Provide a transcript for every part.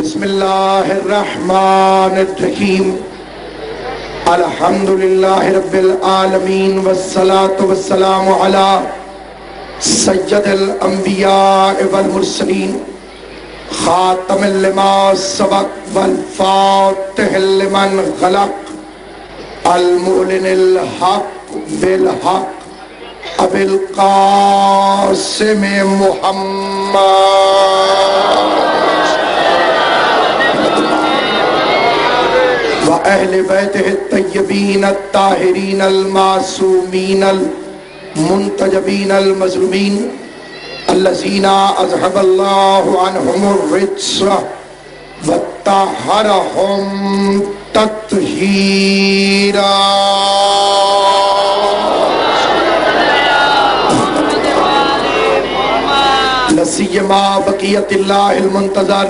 بسم اللہ الرحمن الرحیم الحمد للہ رب العالمین والصلاة والسلام علی سید الانبیاء والمرسلین خاتم لما سبق والفاتح لمن غلق المعلن الحق بالحق ابی القاسم محمد وأهل بيته الطيبين الطاهرين المعصومين المنتجبين المظلومين الذين أذهب الله عنهم الرجس وطهرهم تطهيرا لسيما بقية الله المنتظر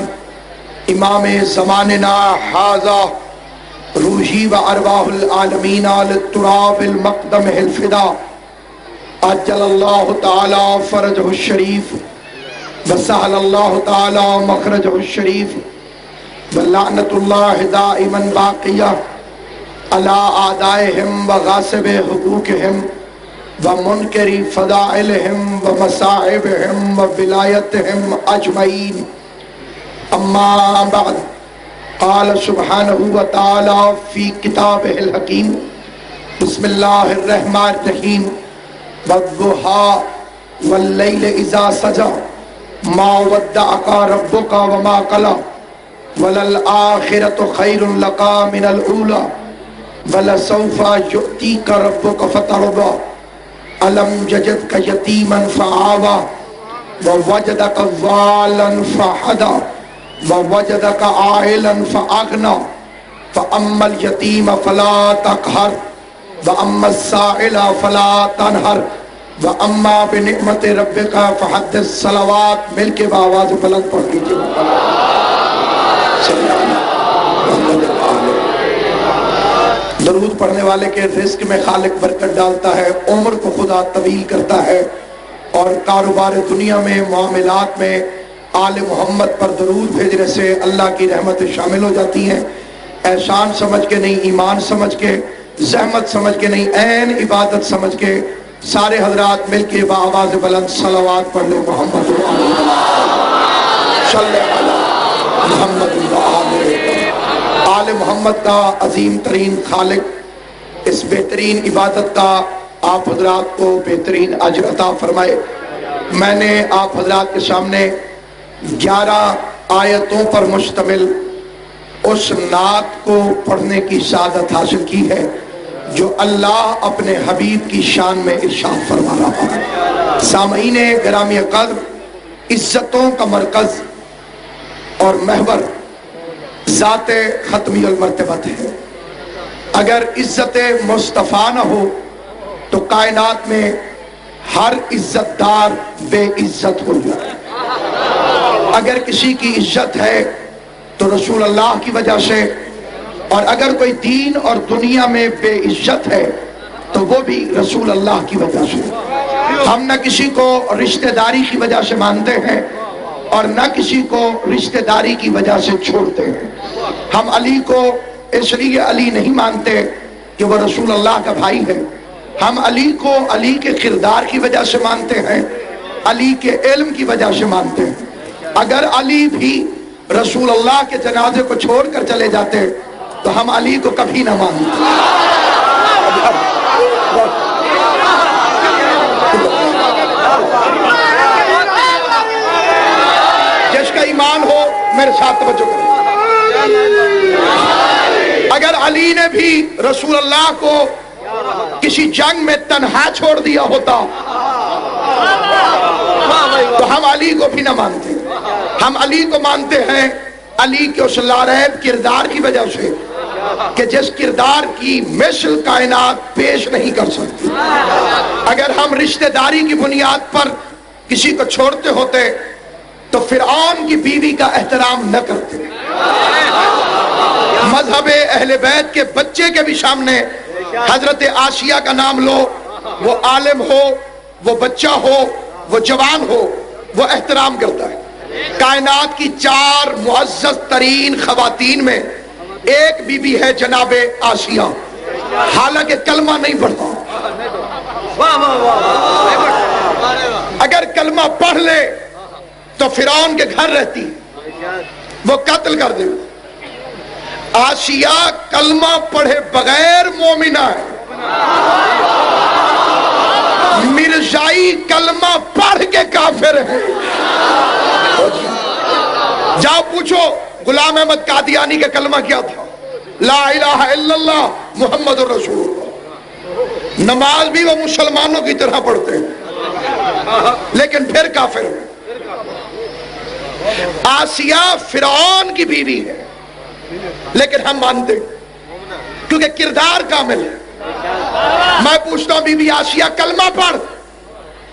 امام زماننا هذا روحی و ارواح العالمین للتراب المقدم الفدا عجل اللہ تعالی فرجہ الشریف وسہل اللہ تعالی مخرجہ الشریف ولعنت اللہ دائما باقیہ علی اعدائہم و غاصب حقوقہم و منکر فضائلہم و مصائبہم و ولایتہم اجمعین اما بعد قال سبحانہ وتعالی فی کتابہ الحکیم بسم اللہ الرحمن الرحیم والضحى واللیل اذا سجى ما ودعك ربك وما قلى وللآخرة خیر لك من الأولى ولسوف يؤتيك ربك فترضى ألم يجدك يتيما فآوى ووجدك ضالا فهدى ووجدك عائلا فأغنى فأما اليتيم فلا تقهر وأما السائل فلا تنهر وأما بنعمت ربك فحدث صلوات مل کے بآواز بلند پڑھ لیجئے درود پڑھنے والے کے رزق میں خالق برکت ڈالتا ہے، عمر کو خدا طویل کرتا ہے، اور کاروبار دنیا میں معاملات میں آل محمد پر درود بھیجنے سے اللہ کی رحمتیں شامل ہو جاتی ہیں۔ احسان سمجھ کے نہیں، ایمان سمجھ کے، زحمت سمجھ کے نہیں، عین عبادت سمجھ کے سارے حضرات مل کے بآواز بلند صلوات پڑھ لیں محمد صلی علی محمد آل محمد کا عظیم ترین خالق اس بہترین عبادت کا آپ حضرات کو بہترین اجر عطا فرمائے۔ میں نے آپ حضرات کے سامنے 11 آیتوں پر مشتمل اس نعت کو پڑھنے کی سعادت حاصل کی ہے جو اللہ اپنے حبیب کی شان میں ارشاد فرما رہا ہے۔ سامعین گرامی قدر، عزتوں کا مرکز اور محور ذات ختمی المرتبت ہے۔ اگر عزت مصطفیٰ نہ ہو تو کائنات میں ہر عزت دار بے عزت ہو جائے۔ اگر کسی کی عزت ہے تو رسول اللہ کی وجہ سے، اور اگر کوئی دین اور دنیا میں بے عزت ہے تو وہ بھی رسول اللہ کی وجہ سے۔ ہم نہ کسی کو رشتہ داری کی وجہ سے مانتے ہیں اور نہ کسی کو رشتہ داری کی وجہ سے چھوڑتے ہیں۔ ہم علی کو اس لیے علی نہیں مانتے کہ وہ رسول اللہ کا بھائی ہے، ہم علی کو علی کے کردار کی وجہ سے مانتے ہیں، علی کے علم کی وجہ سے مانتے ہیں۔ اگر علی بھی رسول اللہ کے جنازے کو چھوڑ کر چلے جاتے تو ہم علی کو کبھی نہ مانتے۔ جس کا ایمان ہو میرے ساتھ توجہ کریں۔ اگر علی نے بھی رسول اللہ کو کسی جنگ میں تنہا چھوڑ دیا ہوتا تو ہم علی کو بھی نہ مانتے۔ ہم علی کو مانتے ہیں علی کے اس لاریب کردار کی وجہ سے کہ جس کردار کی مثل کائنات پیش نہیں کر سکتی۔ اگر ہم رشتہ داری کی بنیاد پر کسی کو چھوڑتے ہوتے تو فرعون کی بیوی کا احترام نہ کرتے۔ مذہب اہل بیت کے بچے کے بھی سامنے حضرت آسیہ کا نام لو، وہ عالم ہو، وہ بچہ ہو، وہ جوان ہو، وہ احترام کرتا ہے۔ کائنات کی 4 معزز ترین خواتین میں ایک بی بی ہے جناب آسیہ، حالانکہ کلمہ نہیں پڑھتا۔ اگر کلمہ پڑھ لے تو فرعون کے گھر رہتی، وہ قتل کر دے۔ آسیہ کلمہ پڑھے بغیر مومنہ ہے، مرزائی کلمہ پڑھ کے کافر ہے۔ جاؤ پوچھو غلام احمد قادیانی کا کلمہ کیا تھا، لا الہ الا اللہ محمد الرسول اللہ۔ نماز بھی وہ مسلمانوں کی طرح پڑھتے ہیں لیکن پھر کافر ہیں۔ آسیہ فرعون کی بیوی ہے لیکن ہم مانتے کیونکہ کردار کامل ہے۔ میں پوچھتا ہوں بی بی آسیہ کلمہ پڑھ،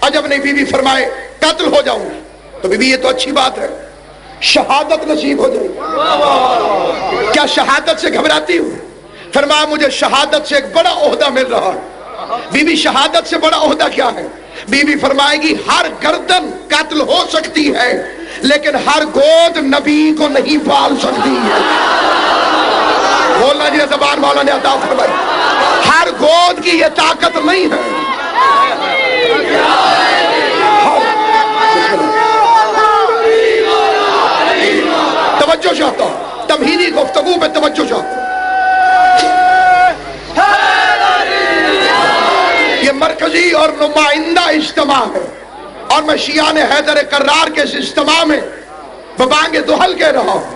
عجب نہیں بی بی فرمائے قتل ہو جاؤں گی، تو بی بی یہ تو اچھی بات ہے، شہادت نصیب ہو جائے گی، کیا شہادت سے گھبراتی ہوں؟ فرمایا مجھے شہادت سے ایک بڑا عہدہ مل رہا ہے۔ بی بی شہادت سے بڑا عہدہ کیا ہے؟ بی بی فرمائے گی ہر گردن قتل ہو سکتی ہے لیکن ہر گود نبی کو نہیں پال سکتی ہے۔ بولنا جی زبان مولا نے عطا فرمائی، ہر گود کی یہ طاقت نہیں ہے۔ توجہ چاہتا ہوں، تمہیدی گفتگو پہ توجہ چاہتا ہوں۔ یہ مرکزی اور نمائندہ اجتماع ہے اور میں شیعان حیدر قرار کے اس اجتماع میں ببانگ دہل کہہ رہا ہوں،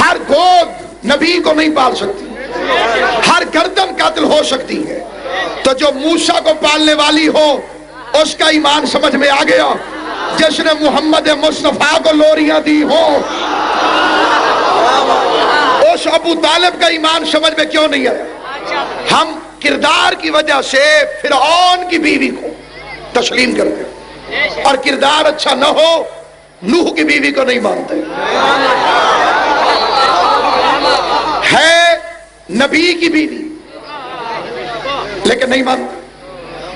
ہر گود نبی کو نہیں پال سکتی، ہر گردن قتل ہو سکتی ہے۔ تو جو موسیٰ کو پالنے والی ہو اس کا ایمان سمجھ میں آ گیا، جس نے محمد مصطفیٰ کو لوریاں دی ہو اس ابو طالب کا ایمان سمجھ میں کیوں نہیں آیا؟ ہم کردار کی وجہ سے فرعون کی بیوی کو تسلیم کرتے ہیں اور کردار اچھا نہ ہو نوح کی بیوی کو نہیں مانتے۔ ہے نبی کی بیوی لیکن نہیں مانتے۔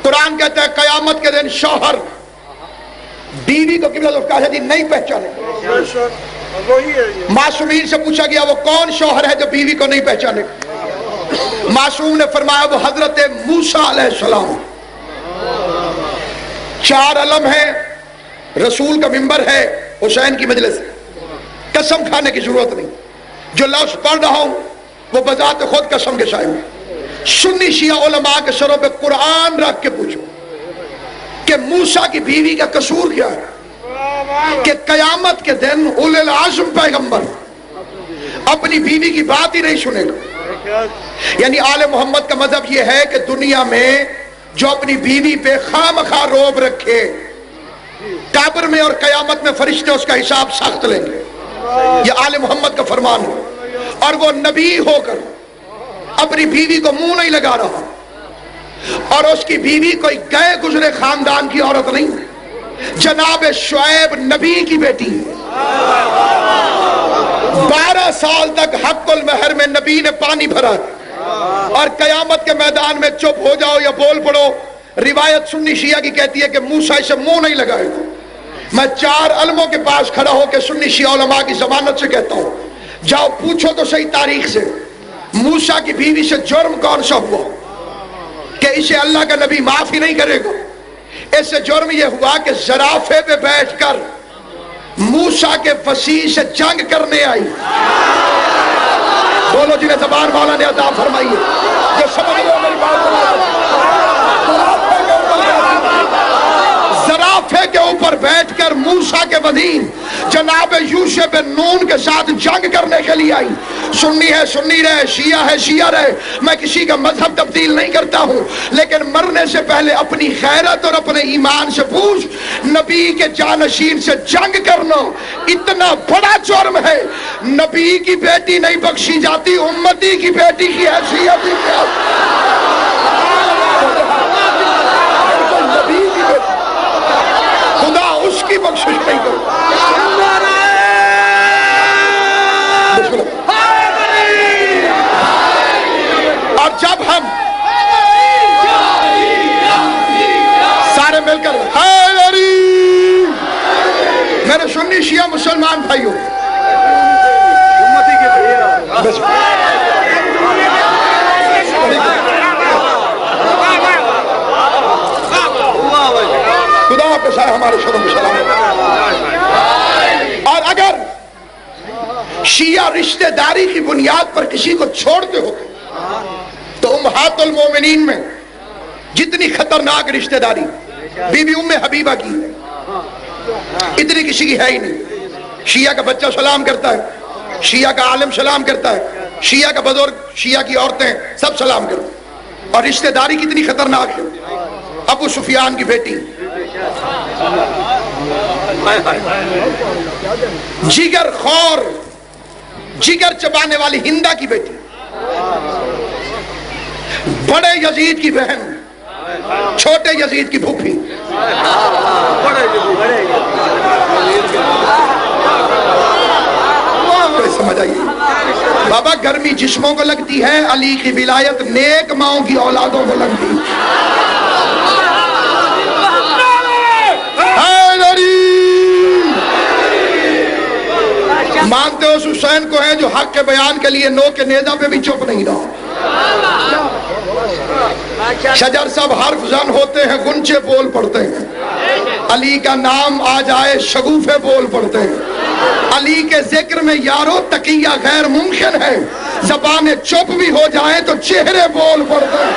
قرآن کہتا ہے قیامت کے دن شوہر بیوی کو قبلہ القاصدی نہیں پہچانے۔ معصومین سے پوچھا گیا وہ کون شوہر ہے جو بیوی کو نہیں پہچانے؟ معصوم نے فرمایا وہ حضرت موسیٰ علیہ السلام۔ 4 علم ہے، رسول کا منبر ہے، حسین کی مجلس ہے، قسم کھانے کی ضرورت نہیں، جو لفظ پڑھ رہا ہوں وہ بذات خود قسم کے شائع ہے۔ سنی شیعہ علماء کے سروں پہ قرآن رکھ کے پوچھو کہ موسیٰ کی بیوی کا قصور کیا ہے کہ قیامت کے دن اولو العزم پیغمبر اپنی بیوی کی بات ہی نہیں سنے گا۔ یعنی آل محمد کا مذہب یہ ہے کہ دنیا میں جو اپنی بیوی پہ خامخواہ روب رکھے قبر میں اور قیامت میں فرشتے اس کا حساب سخت لیں گے، یہ آل محمد کا فرمان ہے۔ اور وہ نبی ہو کر اپنی بیوی کو منہ نہیں لگا رہا اور اس کی بیوی کوئی گئے گزرے خاندان کی عورت نہیں، جناب شعیب نبی کی بیٹی ہے۔ 12 سال تک حق المہر میں نبی نے پانی بھرا اور قیامت کے میدان میں چپ ہو جاؤ یا بول پڑو، روایت سنی شیعہ کی کہتی ہے کہ موسیٰ اسے منہ نہیں لگائے گا۔ میں 4 علموں کے پاس کھڑا ہو کے سنی شیعہ علماء کی ضمانت سے کہتا ہوں، جاؤ پوچھو تو صحیح تاریخ سے موسیٰ کی بیوی سے جرم کون سا ہوا کہ اسے اللہ کا نبی معاف ہی نہیں کرے گا؟ اس سے جرم یہ ہوا کہ زرافے پہ بیٹھ کر موسیٰ کے وسیع سے جنگ کرنے آئی۔ بولو جنہیں زبان مولا نے عطا فرمائی ہے، جو سمجھ لو میری بات زرافے کے اوپر بیٹھ کر موسیٰ کے وزیر جناب یوشع بن نون کے ساتھ جنگ کرنے کے لیے آئی۔ سنی ہے سنی رہے، شیعہ ہے شیعہ رہے، میں کسی کا مذہب تبدیل نہیں کرتا ہوں، لیکن مرنے سے پہلے اپنی غیرت اور اپنے ایمان سے پوچھ، نبی کے جانشین سے جنگ کرنا اتنا بڑا جرم ہے، نبی کی بیٹی نہیں بخشی جاتی، امتی کی بیٹی کی حیثیت ہی کیا؟ خدا اس کی بخشش نہیں کرتا۔ اور جب ہم سارے مل کر میرے سنی مسلمان بھائیوں، خدا آپ کے ساتھ ہمارے شروع میں سلام۔ اور اگر شیعہ رشتہ داری کی بنیاد پر کسی کو چھوڑتے ہو تو امہات المومنین میں جتنی خطرناک رشتہ داری بی بی ام حبیبہ کی ہے اتنی کسی کی ہے ہی نہیں۔ شیعہ کا بچہ سلام کرتا ہے، شیعہ کا عالم سلام کرتا ہے، شیعہ کا بزرگ، شیعہ کی عورتیں سب سلام کرتے ہیں۔ اور رشتہ داری کتنی خطرناک ہے۔ ابو سفیان کی بیٹی، جگر خور، جگر چبانے والی ہندہ کی بیٹی، بڑے یزید کی بہن، چھوٹے یزید کی پھوپھی، سمجھ آئیے بابا، گرمی جسموں کو لگتی ہے، علی کی ولایت نیک ماؤں کی اولادوں کو لگتی ہے۔ مانتے ہو اس حسین کو ہیں جو حق کے بیان کے لیے نو کے نیزہ پہ بھی چپ نہیں رہا۔ شجر سب حرف زن ہوتے ہیں، گنچے بول پڑتے ہیں، علی کا نام آ جائے شگوفے بول پڑتے ہیں۔ علی کے ذکر میں یارو تقیہ غیر ممکن ہے، زبانیں چپ بھی ہو جائیں تو چہرے بول پڑتے ہیں۔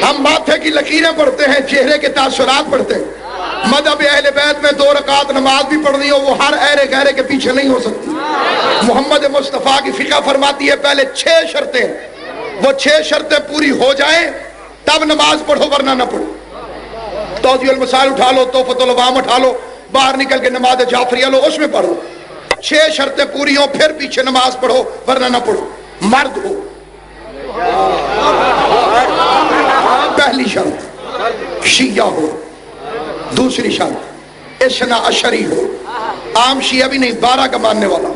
ہم ماتھے کی لکیریں پڑھتے ہیں، چہرے کے تاثرات پڑھتے ہیں۔ مذہب اہل بیت میں 2 رکعت نماز بھی پڑھنی ہو وہ ہر ایرے گہرے کے پیچھے نہیں ہو سکتی۔ محمد مصطفیٰ کی فقہ فرماتی ہے پہلے 6 شرطیں، وہ 6 شرطیں پوری ہو جائیں تب نماز پڑھو ورنہ نہ پڑھو۔ توضیح المسائل اٹھا لو، تحفۃ العوام اٹھا لو، باہر نکل کے نماز جعفریہ لو، اس میں پڑھ لو۔ 6 شرطیں پوری ہوں پھر پیچھے نماز پڑھو ورنہ نہ پڑھو۔ مرد ہو، پہلی شرط شیعہ ہو، دوسری شرط اثنا عشری ہو، عام شیعہ بھی نہیں 12 کا ماننے والا،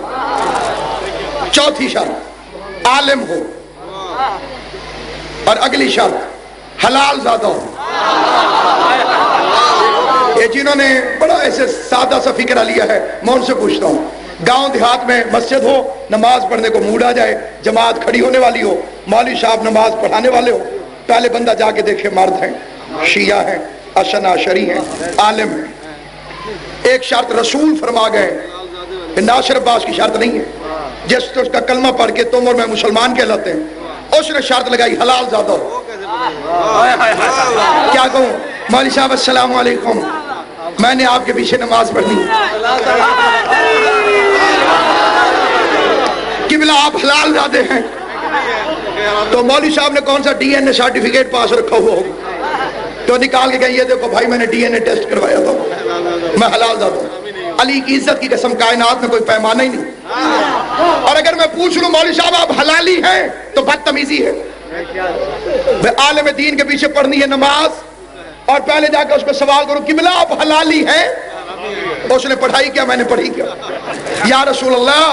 چوتھی شرط عالم ہو، اور اگلی شرط حلال زادہ ہو۔ یہ جنہوں نے بڑا ایسے سادہ سا فکرہ لیا ہے میں ان سے پوچھتا ہوں، گاؤں دیہات میں مسجد ہو، نماز پڑھنے کو موڈ آ جائے، جماعت کھڑی ہونے والی ہو، مولوی صاحب نماز پڑھانے والے ہو، پہلے بندہ جا کے دیکھے مرد ہیں، شیعہ ہیں، اثنا عشری ہیں، عالم ہیں۔ ایک شرط رسول فرما گئے کہ ناصر عباس کی شرط نہیں ہے، جس تو اس کا کلمہ پڑھ کے تم اور میں مسلمان کہلاتے ہیں، اس نے شرط لگائی حلال زادہ ہو۔ کیا کہوں مولوی صاحب السلام علیکم، میں نے آپ کے پیچھے نماز پڑھنی، قبلہ آپ حلال زادے ہیں، تو مولوی صاحب نے کون سا ڈی این اے سرٹیفکیٹ پاس رکھا ہوا ہوگا، تو نکال کے کہیں یہ دیکھو بھائی میں نے ڈی این اے ٹیسٹ کروایا تھا، میں حلال زادہ ہوں۔ علی کی عزت کی قسم کائنات میں کوئی پیمانہ ہی نہیں۔ اور اگر میں پوچھ لوں مولوی صاحب آپ حلالی ہیں تو بدتمیزی ہے۔ عالم دین کے پیچھے پڑھنی ہے نماز اور پہلے جا کے اس کو سوال کرو قبلہ آپ حلالی ہیں، اس نے پڑھائی کیا میں نے پڑھی کیا؟ یا رسول اللہ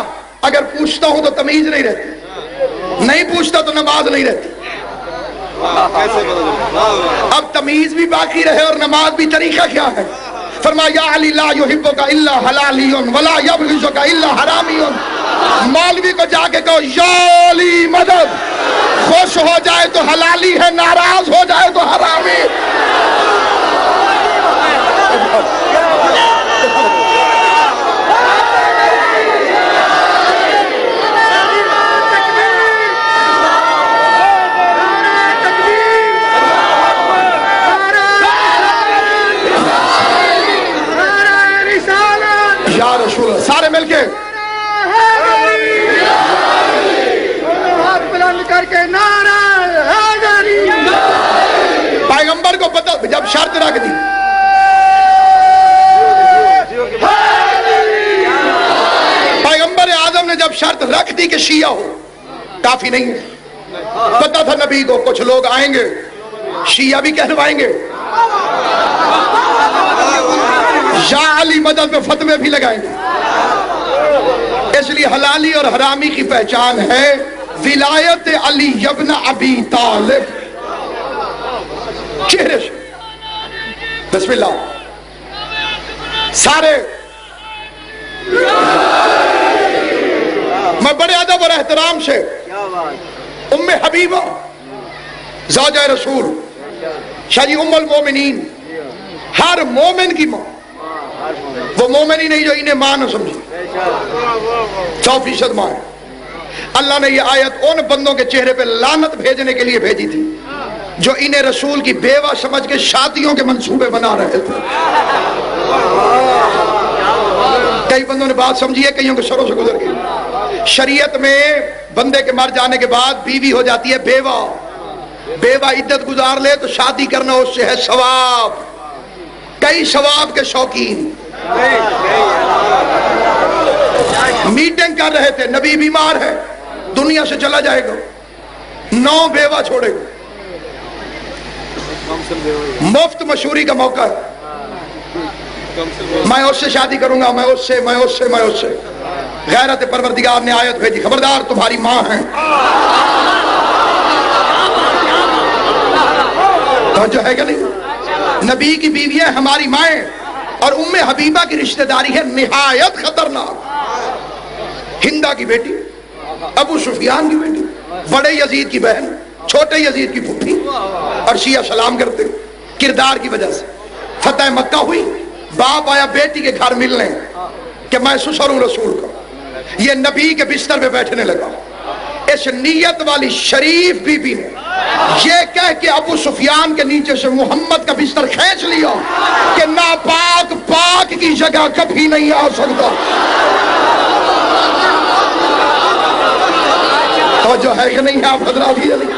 اگر پوچھتا ہوں تو تمیز نہیں رہتی، نہیں پوچھتا تو نماز نہیں رہتی۔ اب تمیز بھی باقی رہے اور نماز بھی، طریقہ کیا ہے؟ فرمایا یا علی لا یحبک الا حلالی ولا یبغضک الا حرامی۔ مولوی کو جا کے کہو یا علی مدد، خوش ہو جائے تو حلالی ہے، ناراض ہو جائے تو حرامی۔ یا رسول اللہ، سارے مل کے ہاتھ بلند کر کے نعرہ حیدری۔ پیغمبر کو پتہ جب شرط رکھ دی، پیغمبر اعظم نے جب شرط رکھ دی کہ شیعہ ہو، کافی نہیں ہے، پتہ تھا نبی کو کچھ لوگ آئیں گے شیعہ بھی کہلوائیں گے، یا علی مدد میں فتوے بھی لگائیں گے۔ اس لیے حلالی اور حرامی کی پہچان ہے ولایت علی ابن ابی طالب، چہرے سے بسم اللہ سارے میں بڑے ادب اور احترام سے ام حبیبہ زوجہ رسول شاہی ام المومنین، ہر مومن کی ماں، وہ مومن ہی نہیں جو انہیں ماں نہ سمجھی، 100% ماں ہے۔ اللہ نے یہ آیت ان بندوں کے چہرے پہ لعنت بھیجنے کے لیے بھیجی تھی جو انہیں رسول کی بیوہ سمجھ کے شادیوں کے منصوبے بنا رہے تھے۔ کئی بندوں نے بات سمجھی ہے، کئیوں کے سروں سے گزر گئی۔ شریعت میں بندے کے مر جانے کے بعد بیوی ہو جاتی ہے بیوہ، بیوہ عدت گزار لے تو شادی کرنا اس سے ہے ثواب۔ کئی ثواب کے شوقین میٹنگ کر رہے تھے، نبی بیمار ہے دنیا سے چلا جائے گا، 9 بیوہ چھوڑے گا، مفت مشوری کا موقع ہے، میں اس سے شادی کروں گا، میں اس سے غیرت پروردگار نے آیت بھیجی، خبردار تمہاری ماں ہیں۔ توجہ ہے کہ نہیں؟ نبی کی بیویاں ہماری مائیں، اور ام حبیبہ کی رشتہ داری ہے نہایت خطرناک۔ ہندہ کی بیٹی، ابو سفیان کی بیٹی، بڑے یزید کی بہن، چھوٹے یزید کی پھوپھی، اور شیعہ سلام کرتے کردار کی وجہ سے۔ فتح مکہ ہوئی، باپ آیا بیٹی کے گھر ملنے کہ میں سسر ہوں رسول کا، یہ نبی کے بستر پہ بیٹھنے لگا۔ اس نیت والی شریف بی بی نے یہ کہہ کے ابو سفیان کے نیچے سے محمد کا بستر کھینچ لیا کہ ناپاک پاک کی جگہ کبھی نہیں آ سکتا۔ توجہ ہے کہ نہیں آپ حضرات کی علی؟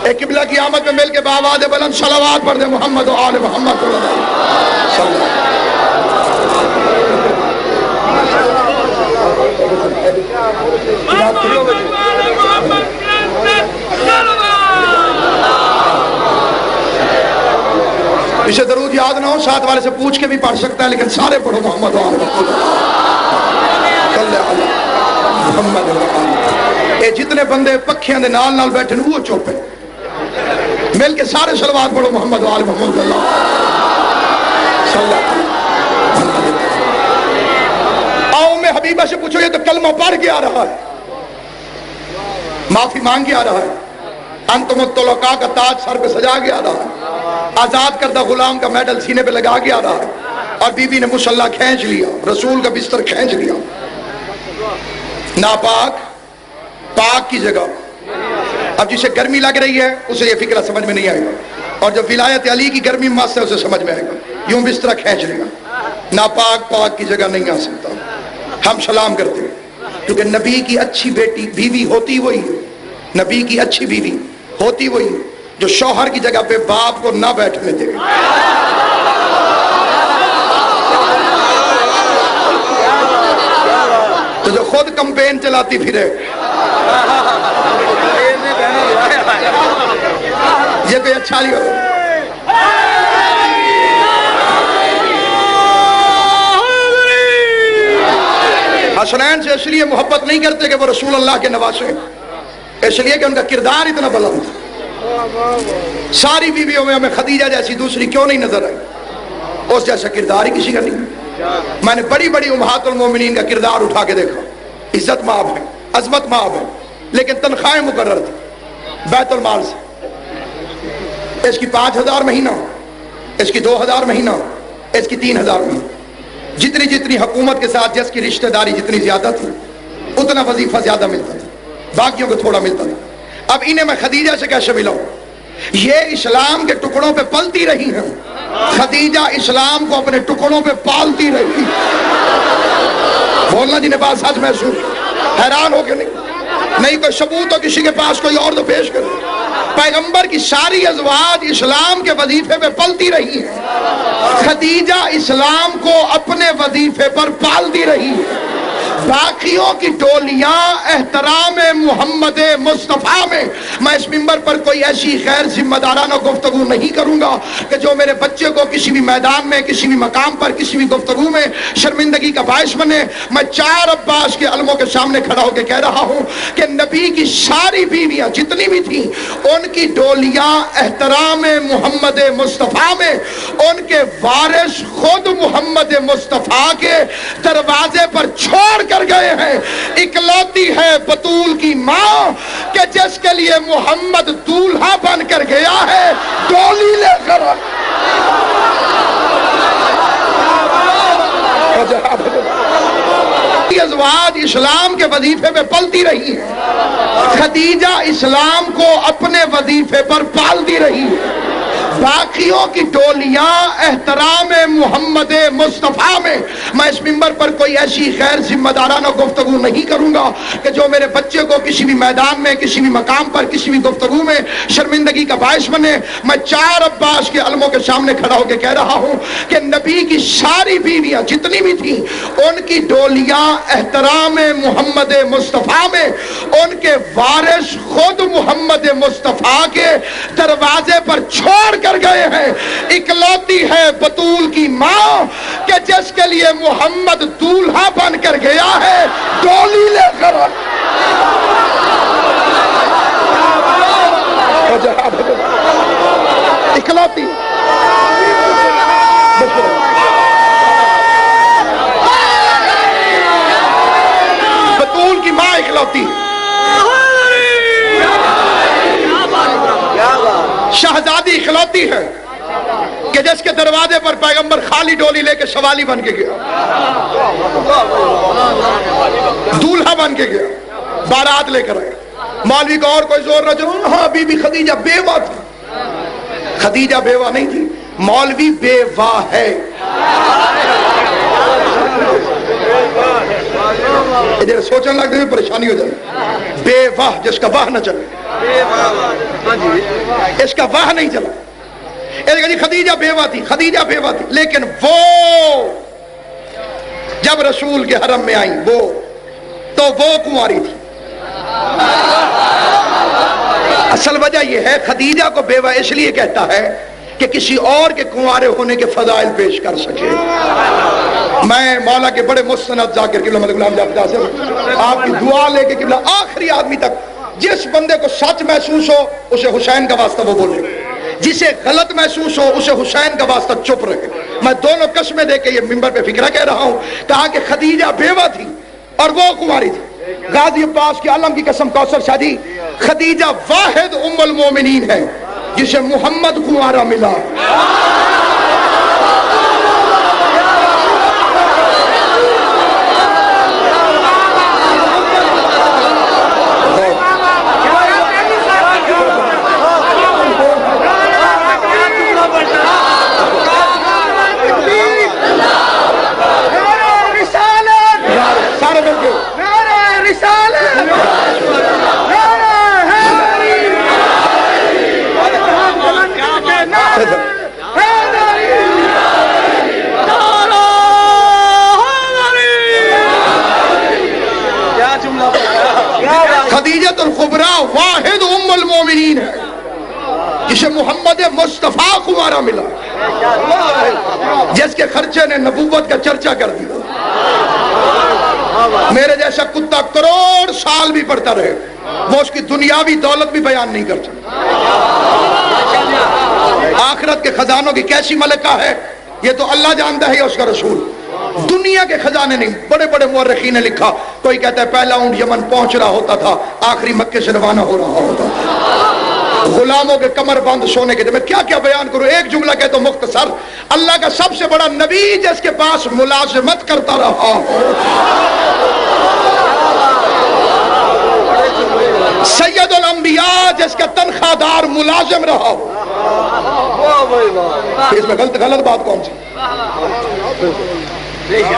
ایک قبلہ کی آمد میں مل کے بآواز بلند صلوات پڑھ دے محمد و آل محمد صلی اللہ علیہ وسلم۔ اسے درود یاد نہ ہو ساتھ والے سے پوچھ کے بھی پڑھ سکتا ہے، لیکن سارے پڑھو محمد و آل محمد صلی اللہ علیہ وسلم۔ اے جتنے بندے پکھیاں دے نال نال بیٹھے وہ چپ ہے، مل کے سارے صلوات پڑھو محمد و آل محمد صلی اللہ علیہ وسلم۔ آؤ میں حبیبہ سے پوچھو یہ تو کلمہ پڑھ کے آ رہا ہے، معافی مانگ کے آ رہا ہے، انتم الطلقاء کا تاج سر پہ سجا کے آ رہا ہے، آزاد کردہ غلام کا میڈل سینے پہ لگا کے آ رہا ہے، اور بی بی نے مصلی کھینچ لیا، رسول کا بستر کھینچ لیا۔ ناپاک پاک کی جگہ، اب جسے گرمی لگ رہی ہے اسے یہ فکرہ سمجھ میں نہیں آئے گا، اور جو ولایت علی کی گرمی مست ہے اسے سمجھ میں آئے گا، یوں بستر کھینچ لے گا۔ ناپاک پاک کی جگہ نہیں آ سکتا۔ ہم سلام کرتے ہیں کیونکہ نبی کی اچھی بیٹی بیوی ہوتی وہی ہے، نبی کی اچھی بیوی ہوتی وہی ہے جو شوہر کی جگہ پہ باپ کو نہ بیٹھنے دے۔ تو جو خود کمپین چلاتی پھرے، یہ کوئی اچھا نہیں ہوگا۔ حسنین سے اس لیے محبت نہیں کرتے کہ وہ رسول اللہ کے نواسے ہیں، اس لیے کہ ان کا کردار اتنا بلند تھا۔ ساری بیویوں میں ہمیں خدیجہ جیسی دوسری کیوں نہیں نظر آئی؟ اس جیسا کردار ہی کسی کا نہیں۔ میں نے بڑی بڑی امہات المومنین کا کردار اٹھا کے دیکھا، عزت مآب ہے، عظمت مآب ہے، لیکن تنخواہیں مقرر تھی بیت المال سے۔ اس کی 5000 مہینہ، اس کی 2000 مہینہ، اس کی 3000 مہینہ، جتنی جتنی حکومت کے ساتھ جس کی رشتہ داری جتنی زیادہ تھی اتنا وظیفہ زیادہ ملتا تھا، باقیوں کو تھوڑا ملتا تھا۔ اب انہیں میں خدیجہ سے کیسے ملاؤں؟ یہ اسلام کے ٹکڑوں پہ پلتی رہی ہیں، خدیجہ اسلام کو اپنے ٹکڑوں پہ پالتی رہی۔ بولنا جنہیں بات سچ محسوس، حیران ہو کے نہیں کوئی ثبوت ہو کسی کے پاس کوئی اور تو پیش کرے۔ پیغمبر کی ساری ازواج اسلام کے وظیفے پہ پلتی رہی ہیں، خدیجہ اسلام کو اپنے وظیفے پر پالتی رہی ہے۔ باقیوں کی ٹولیاں احترام محمد مصطفیٰ میں میں اس منبر پر کوئی ایسی غیر ذمہ دارانہ گفتگو نہیں کروں گا کہ جو میرے بچے کو کسی بھی میدان میں، کسی بھی مقام پر، کسی بھی گفتگو میں شرمندگی کا باعث بنے۔ میں 4 عباس کے علموں کے سامنے کھڑا ہو کے کہہ رہا ہوں کہ نبی کی ساری بیویاں جتنی بھی تھیں، ان کی ڈولیاں احترام محمد مصطفیٰ میں ان کے وارث خود محمد مصطفیٰ کے دروازے پر چھوڑ کر گئے ہیں۔ اکلوتی ہے بطول کی ماں کہ جس کے لیے محمد دولہا بن کر گیا ہے، ڈولی لے کر ازواج اسلام کے وظیفے پہ پلتی رہی ہے، خدیجہ اسلام کو اپنے وظیفے پر پالتی رہی ہے۔ باقیوں کی ڈولیاں احترام محمد مصطفیٰ میں۔ میں اس منبر پر کوئی ایسی غیر ذمہ دارانہ گفتگو نہیں کروں گا کہ جو میرے بچے کو کسی بھی میدان میں، کسی بھی مقام پر، کسی بھی گفتگو میں شرمندگی کا باعث بنے۔ میں 4 عباس کے علموں کے سامنے کھڑا ہو کے کہہ رہا ہوں کہ نبی کی ساری بیویاں جتنی بھی تھیں، ان کی ڈولیاں احترام محمد مصطفیٰ میں ان کے وارث خود محمد مصطفیٰ کے دروازے پر چھوڑ کر گئے ہیں۔ اکلوتی ہے بطول کی ماں کہ جس کے لیے محمد دولہا بن کر گیا ہے، ڈولی لے کر اکلوتی بطول کی ماں اکلوتی شہزادی اکلوتی ہے کہ جس کے دروازے پر پیغمبر خالی ڈولی لے کے سوالی بن کے گیا، دولہا بن کے گیا، بارات لے کر آیا۔ مولوی کا اور کوئی زور نہ چلو، ہاں بی بی خدیجہ بیوہ تھی۔ خدیجہ بیوہ نہیں تھی، مولوی بیوہ ہے۔ ادھر سوچنے لگتے ہیں پریشانی ہو جائے۔ بیوہ جس کا واہ نہ چلے، اس کا واہ نہیں چلا۔ جی خدیجہ بیوہ تھی، خدیجہ بیوہ تھی، لیکن وہ جب رسول کے حرم میں آئیں وہ کنواری تھی۔ اصل وجہ یہ ہے خدیجہ کو بیوہ اس لیے کہتا ہے کہ کسی اور کے کنوارے ہونے کے فضائل پیش کر سکے۔ میں مولا کے بڑے مستند ذاکر قبلہ ملک غلام جعفر سے آپ کی دعا لے کے قبلہ آخری آدمی تک جس بندے کو سچ محسوس ہو اسے حسین کا واسطہ وہ بولے، جسے غلط محسوس ہو اسے حسین کا واسطہ چپ رہے۔ میں دونوں قسمیں دے کے یہ منبر پہ فکرہ کہہ رہا ہوں۔ کہا کہ خدیجہ بیوہ تھی اور وہ کنواری تھی۔ غازی عباس کے عالم کی قسم کوثر شاہ جی، خدیجہ واحد ام المومنین ہے جسے محمد کنوارا ملا۔ خدیجۃ الکبریٰ واحد ام المومنین ہے جسے محمد مصطفیٰ کنوارا ملا، جس کے خرچے نے نبوت کا چرچا کر دیا۔ میرے جیسا کتا کروڑ سال بھی پڑھتا رہے، وہ اس کی دنیاوی دولت بھی بیان نہیں کر سکتا۔ آخرت کے خزانوں کی کیسی ملکہ ہے یہ تو اللہ جانتا ہے، اس کا رسول۔ دنیا کے خزانے نہیں۔ بڑے بڑے مورخین نے لکھا، کوئی کہتا ہے پہلا اونٹ یمن پہنچ رہا ہوتا تھا، آخری مکے سے روانہ ہو رہا ہوتا تھا۔ غلاموں کے کمر بند سونے کے، میں کیا کیا بیان کروں، ایک جملہ کہتا ہوں مختصر۔ اللہ کا سب سے بڑا نبی جس کے پاس ملازمت کرتا رہا ہو، سید الانبیاء جس کا تنخواہ دار ملازم رہا ہو۔ اس میں غلط بات کون سی؟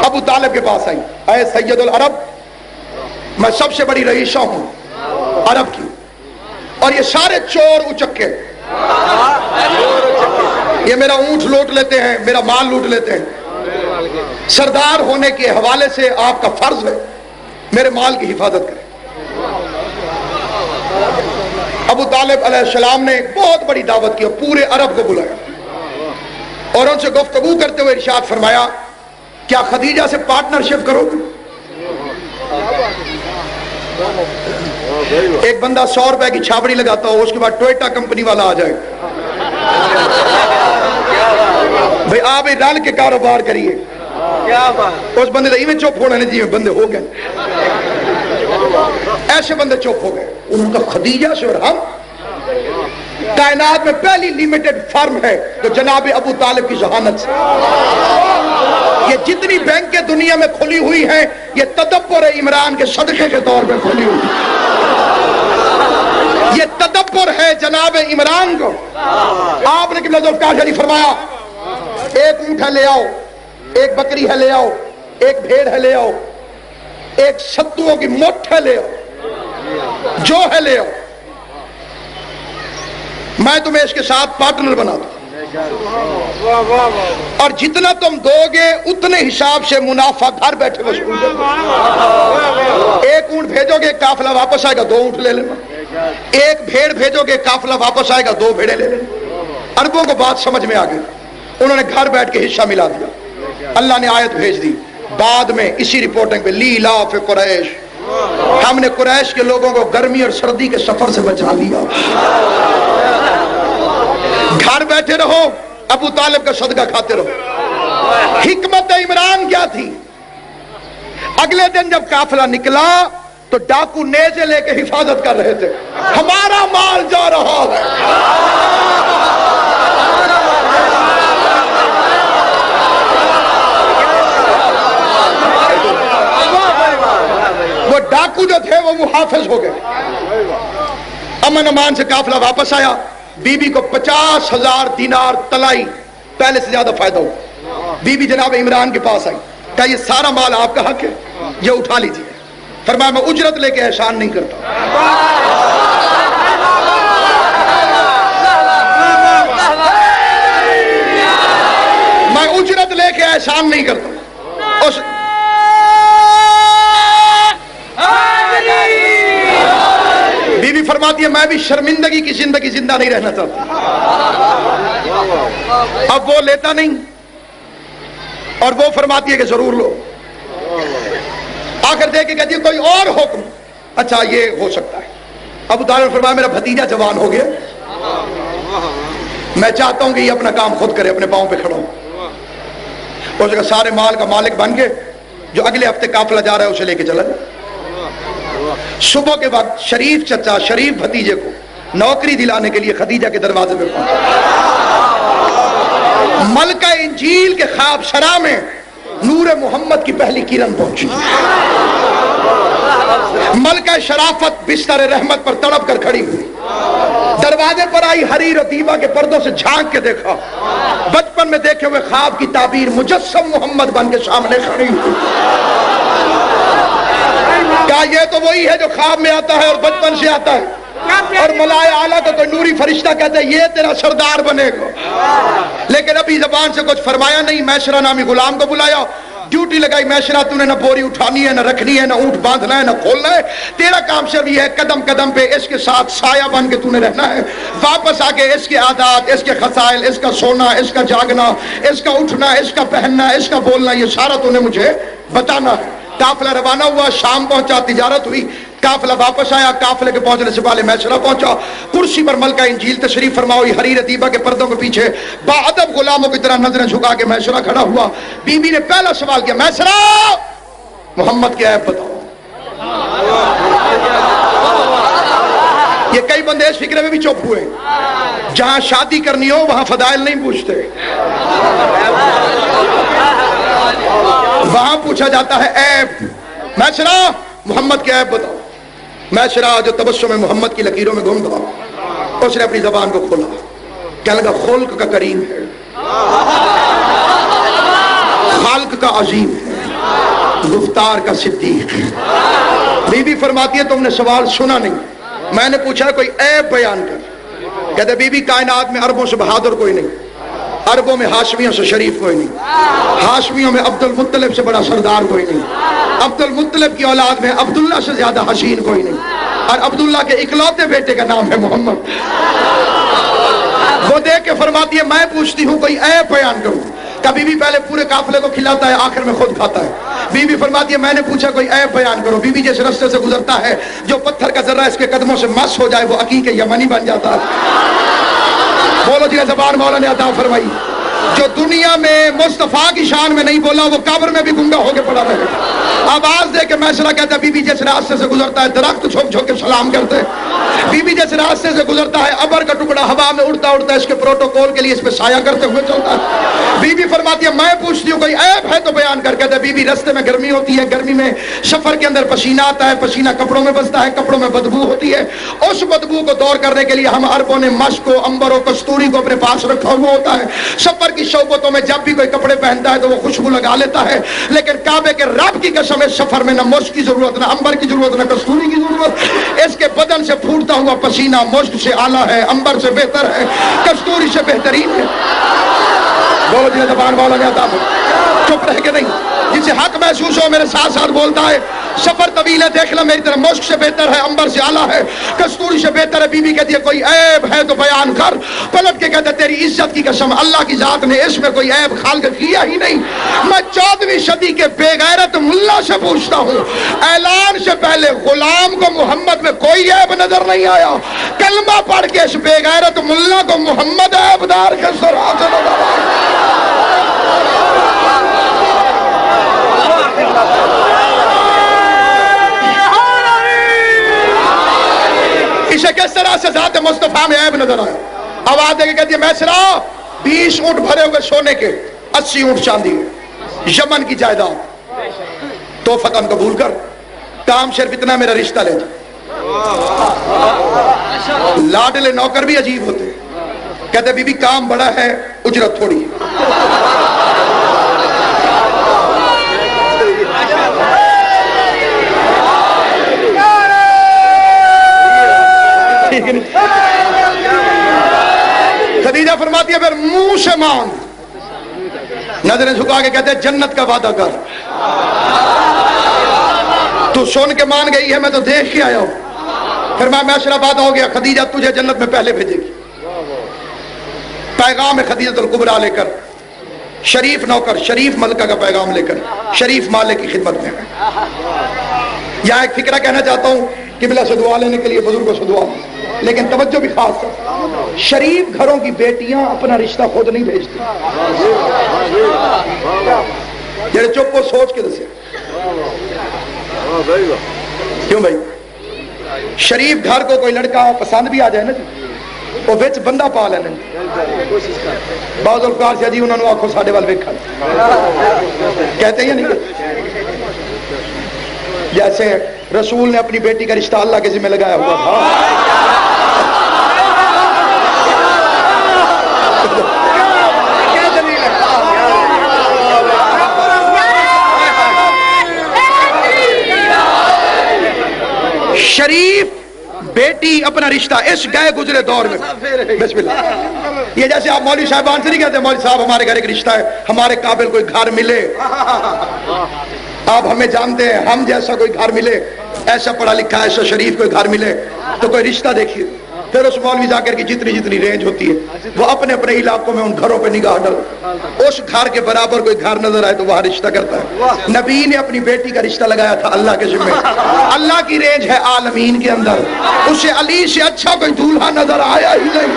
ابو طالب کے پاس آئی، اے سید العرب، میں سب سے بڑی رئیسہ ہوں عرب کی، اور یہ سارے چور اچکے، یہ میرا اونٹ لوٹ لیتے ہیں، میرا مال لوٹ لیتے ہیں۔ سردار ہونے کے حوالے سے آپ کا فرض ہے میرے مال کی حفاظت کریں۔ ابو طالب طالب علیہ السلام نے ایک بہت بڑی دعوت کی اور پورے عرب کو بلایا اور ان سے گفتگو کرتے ہوئے ارشاد فرمایا کیا خدیجہ سے پارٹنرشپ کرو گے؟ ایک بندہ 100 روپے کی چھاپڑی لگاتا ہو، اس کے بعد ٹوئٹا کمپنی والا آ جائے بھئی آپ ہی رل کے کاروبار کریے، اس بندے تو چپ ہونے جی بندے ہو گئے، ایسے بندے چپ ہو گئے۔ ان کا خدیجہ سے اور ہم، کائنات میں پہلی لیمیٹڈ فرم ہے جو جناب ابو طالب کی ذہانت سے، یہ جتنی بینکیں دنیا میں کھلی ہوئی ہیں یہ تدبر عمران کے صدقے کے طور پہ کھلی ہوئی، یہ تدبر ہے جناب عمران کو۔ آپ نے قبلہ ذوالفقار شریف فرمایا ایک اونٹ ہے لے آؤ، ایک بکری ہے لے آؤ، ایک بھیڑ ہے لے آؤ، ایک ستوؤں کی مٹھ ہے لے آؤ، جو ہے لے آؤ، میں تمہیں اس کے ساتھ پارٹنر بنا دوں، اور جتنا تم دو گے اتنے حساب سے منافع گھر بیٹھے وصول کرو۔ ایک اونٹ بھیجو گے قافلہ واپس آئے گا، 2 اونٹ لے لینا، ایک بھیڑ بھیجو گے قافلہ واپس آئے گا، 2 بھیڑیں لے لینا۔ عربوں کو بات سمجھ میں آ گئی، انہوں نے گھر بیٹھ کے حصہ ملا دیا۔ اللہ نے آیت بھیج دی بعد میں اسی رپورٹنگ پہ، لی لاف قریش، ہم نے قریش کے لوگوں کو گرمی اور سردی کے سفر سے بچا لیا۔ گھر بیٹھے رہو، ابو طالب کا صدقہ کھاتے رہو۔ حکمت عمران کیا تھی؟ اگلے دن جب قافلہ نکلا تو ڈاکو نیزے لے کے حفاظت کر رہے تھے، ہمارا مال جا رہا ہے۔ وہ ڈاکو جو تھے وہ محافظ ہو گئے۔ امن امان سے قافلہ واپس آیا، بی بی کو 50,000 دینار طلائی، پہلے سے زیادہ فائدہ ہو۔ بی بی جناب عمران کے پاس آئی، کہا یہ سارا مال آپ کا حق ہے، یہ اٹھا لیجئے۔ فرمایا میں اجرت لے کے احسان نہیں کرتا، میں اجرت لے کے احسان نہیں کرتا۔ اس بی بی فرماتی ہے میں بھی شرمندگی کی زندگی زندہ نہیں رہنا چاہتا۔ اب وہ لیتا نہیں اور وہ فرماتی ہے کہ ضرور لو۔ آخر دیکھے کہ جی کوئی اور حکم، اچھا یہ ہو سکتا ہے۔ ابو طالب نے فرمایا میرا بھتیجا جوان ہو گیا، میں چاہتا ہوں کہ یہ اپنا کام خود کرے، اپنے پاؤں پہ کھڑا ہو۔ اس جگہ سارے مال کا مالک بن کے جو اگلے ہفتے قافلہ جا رہا ہے اسے لے کے چلا جائے۔ صبح کے وقت شریف چچا شریف بھتیجے کو نوکری دلانے کے لیے خدیجہ کے دروازے پہ پہنچا۔ ملکہ انجیل کے خواب سرا میں نور محمد کی پہلی کرن پہنچی۔ ملکہ شرافت بستر رحمت پر تڑپ کر کھڑی ہوئی، دروازے پر آئی، حریر و دیبا کے پردوں سے جھانک کے دیکھا، بچپن میں دیکھے ہوئے خواب کی تعبیر مجسم محمد بن کے سامنے کھڑی ہوئی۔ کہا یہ تو وہی ہے جو خواب میں آتا ہے اور بچپن سے آتا ہے، اور ملائے اعلیٰ کو کوئی نوری فرشتہ کہتا ہے یہ تیرا سردار بنے گا۔ لیکن ابھی زبان سے کچھ فرمایا نہیں۔ میسرہ نامی غلام کو بلایا، ڈیوٹی لگائی، میسرہ تو نے نہ بوری اٹھانی ہے، نہ رکھنی ہے، نہ اونٹ باندھنا ہے، نہ کھولنا ہے، تیرا کام صرف یہ ہے قدم قدم پہ اس کے ساتھ سایہ بن کے تو نے رہنا ہے۔ واپس آ کے اس کے عادات، اس کے خصائل، اس کا سونا، اس کا جاگنا، اس کا اٹھنا، اس کا پہننا، اس کا بولنا، یہ سارا تو نے مجھے بتانا ہے۔ قافلہ روانہ ہوا، شام پہنچا، تجارت ہوئی، قافلہ واپس آیا۔ قافلے کے پہنچنے سے پہلے میسرہ پہنچا، کرسی پر ملکہ انجیل تشریف فرما ہوئی، حریر دیبا کے پردوں کے پیچھے باادب غلاموں کی طرح نظریں جھکا کے میسرہ کھڑا ہوا۔ بی بی نے پہلا سوال کیا، میسرہ محمد کے عیب بتاؤ۔ یہ کئی بندے اس فکرے میں بھی چپ ہوئے، جہاں شادی کرنی ہو وہاں فضائل نہیں پوچھتے، وہاں پوچھا جاتا ہے عیب۔ میسرہ محمد کے عیب بتاؤ۔ میسرہ جو تبسم محمد کی لکیروں میں گم تھا، اس نے اپنی زبان کو کھولا، کہنے لگا خلق کا کریم ہے، خالق کا عظیم ہے، گفتار کا صدیق ہے۔ بی بی فرماتی ہے تم نے سوال سنا نہیں، میں نے پوچھا کوئی عیب بیان کر۔ کہتے بی بی کائنات میں عربوں سے بہادر کوئی نہیں، عربوں میں ہاشمیوں سے شریف کوئی نہیں، ہاشمیوں میں عبد المطلب سے بڑا سردار کوئی نہیں، عبد المطلب کی اولاد میں عبداللہ سے زیادہ حسین کوئی نہیں، اور عبداللہ کے اکلوتے بیٹے کا نام ہے محمد۔ وہ دیکھ کے فرماتی ہے میں پوچھتی ہوں کوئی عیب بیان کروں، کبھی بھی پہلے پورے قافلے کو کھلاتا ہے، آخر میں خود کھاتا ہے۔ بی بی فرماتی ہے میں نے پوچھا کوئی عیب بیان کرو، بی بی جس رستے سے گزرتا ہے جو پتھر کا ذرہ اس کے قدموں سے مس ہو جائے وہ عقیق یمنی بن جاتا ہے۔ بولو جی زبان مولا نے عطا فرمائی۔ جو دنیا میں مصطفیٰ کی شان میں نہیں بولا وہ قبر میں بھی گنگا ہو کے پڑا رہے۔ آواز دے کے میسرہ کہتا ہے بی بی جس راستے سے گزرتا ہے درخت جھک جھک کے سلام کرتے ہیں، بی بی جس راستے سے گزرتا ہے ابر کا ٹکڑا ہوا میں اڑتا اڑتا اس کے پروٹوکول کے لیے اس پہ سایہ کرتے ہوئے چلتا ہے۔ بی بی فرماتی ہے میں پوچھتی ہوں کوئی عیب ہے تو بیان کر۔ کہتا ہے بی بی رستے میں گرمی ہوتی ہے، گرمی میں سفر کے اندر پسینہ آتا ہے، پسینہ کپڑوں میں بستا ہے، کپڑوں میں بدبو ہوتی ہے، اس بدبو کو دور کرنے کے لیے ہم عربوں نے مشک و عنبر و کستوری کو اپنے پاس رکھا ہوا ہوتا ہے۔ سفر کی شوبتوں میں جب بھی کوئی کپڑے پہنتا ہے تو وہ خوشبو لگا لیتا ہے، لیکن کعبے کے رب کی قسم اس سفر میں نہ مشک کی ضرورت، نہ عنبر کی ضرورت، نہ کستوری کی ضرورت۔ اس کے بدن سے پھوٹتا ہوا پسینہ مشک سے اعلیٰ ہے، عنبر سے بہتر ہے، کستوری سے بہترین ہے۔ بولو جی زبان والا نے عطا فرمائی۔ چپ رہ کے نہیں، جسے حق محسوس ہو میرے ساتھ ساتھ بولتا ہے۔ سفر طویل ہے دیکھ لو میری طرف، مشک سے بہتر ہے، عنبر سے اعلیٰ ہے، کستوری سے بہتر ہے۔ بی بی کہتی ہے کوئی عیب ہے تو بیان کر۔ پلٹ کے کہتا ہے تیری عزت کی قسم اللہ کی ذات نے اس میں کوئی عیب خالق کیا ہی نہیں۔ میں 14ویں صدی کے بے غیرت ملا سے پوچھتا ہوں، اعلان سے پہلے غلام کو محمد میں کوئی عیب نظر نہیں آیا، کلمہ پڑھ کے اس بے غیرت ملا کو محمد عیب دار کے سراغ سے نظر آیا۔ اسے کس طرح سے ذات مصطفیٰ میں عیب نظر آیا؟ آواز دے کے کہتی ہے میسرہ 20 اونٹ بھرے ہوئے سونے کے، 80 اونٹ چاندی، یمن کی جائیداد، تو فتن قبول کر، کام صرف اتنا میرا رشتہ لے جا۔ لاڈلے نوکر بھی عجیب ہوتے، کہتے بی بی کام بڑا ہے اجرت تھوڑی ہے۔ خدیجہ فرماتی ہے پھر منہ سے مانگ، نظریں جھکا کے کہتے ہیں جنت کا وعدہ کر۔ تو سن کے مان گئی ہے میں تو دیکھ کے آیا ہوں۔ پھر میں میسرہ وعدہ ہو گیا خدیجہ تجھے جنت میں پہلے بھیجے گی۔ پیغام ہے خدیجہ الکبریٰ لے کر، شریف نوکر شریف ملکہ کا پیغام لے کر شریف مالک کی خدمت میں۔ یہاں ایک فکرہ کہنا چاہتا ہوں، قبلہ سے دعا لینے کے لیے بزرگوں سے دعا، لیکن توجہ بھی خاص کر، شریف گھروں کی بیٹیاں اپنا رشتہ خود نہیں بھیجتی۔ جڑے چپ کو سوچ کے دسے کیوں بھائی؟ شریف گھر کو کوئی لڑکا پسند بھی آ جائے نا جی، وہ وچ بندہ پا لینا۔ بعض الفقار سے جی انہوں نے آنکھوں ساڑھے وال ویکھا کہتے ہیں نہیں، جیسے رسول نے اپنی بیٹی کا رشتہ اللہ کے ذمہ لگایا ہوا تھا۔ شریف بیٹی اپنا رشتہ اس گئے گزرے دور میں، بسم اللہ، یہ جیسے آپ مولوی صاحبان سے نہیں کہتے مولوی صاحب ہمارے گھر ایک رشتہ ہے، ہمارے قابل کوئی گھر ملے، آپ ہمیں جانتے ہیں، ہم جیسا کوئی گھر ملے، ایسا پڑھا لکھا ایسا شریف کوئی گھر ملے تو کوئی رشتہ دیکھیے۔ پھر اس مولوی ذاکر کی جتنی رینج ہوتی ہے وہ اپنے اپنے علاقوں میں ان گھروں پہ نگاہ ڈال، اس گھر کے برابر کوئی گھر نظر آئے تو وہاں رشتہ کرتا ہے۔ نبی نے اپنی بیٹی کا رشتہ لگایا تھا اللہ کے ذمہ، اللہ کی رینج ہے عالمین کے اندر، اسے علی سے اچھا کوئی دولہا نظر آیا ہی نہیں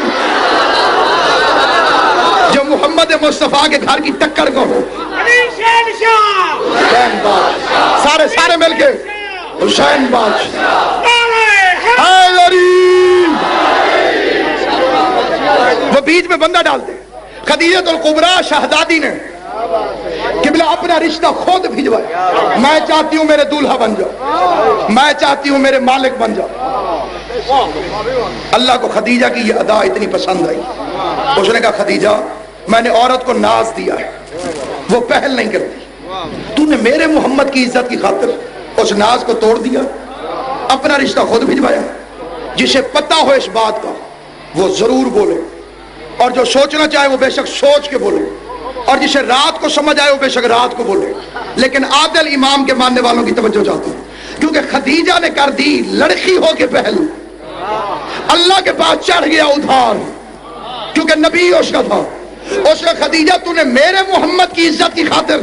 جو محمد مصطفیٰ کے گھر کی ٹکر کو ہو۔ سارے مل کے حسین بادشاہ وہ بیچ میں بندہ ڈالتے۔ خدیجہ الکبریٰ شہزادی نے قبلہ اپنا رشتہ خود بھیجوایا، میں چاہتی ہوں میرے دولہا بن جاؤ، میں چاہتی ہوں میرے مالک بن جاؤ۔ اللہ کو خدیجہ کی یہ ادا اتنی پسند آئی، اس نے کہا خدیجہ میں نے عورت کو ناز دیا ہے، وہ پہل نہیں کرتی، تو نے میرے محمد کی عزت کی خاطر اس ناز کو توڑ دیا، اپنا رشتہ خود بھیجوایا۔ جسے پتہ ہو اس بات کا وہ ضرور بولے، اور جو سوچنا چاہے وہ بے شک سوچ کے بولے، اور جسے رات کو سمجھ آئے وہ بے شک رات کو بولے، لیکن عادل امام کے ماننے والوں کی توجہ چاہتا ہوں۔ کیونکہ خدیجہ نے کر دی لڑکی ہو کے پہل، اللہ کے پاس چڑھ گیا ادھار، کیونکہ نبی اس کا تھا۔ اس نے خدیجہ تو نے میرے محمد کی عزت کی خاطر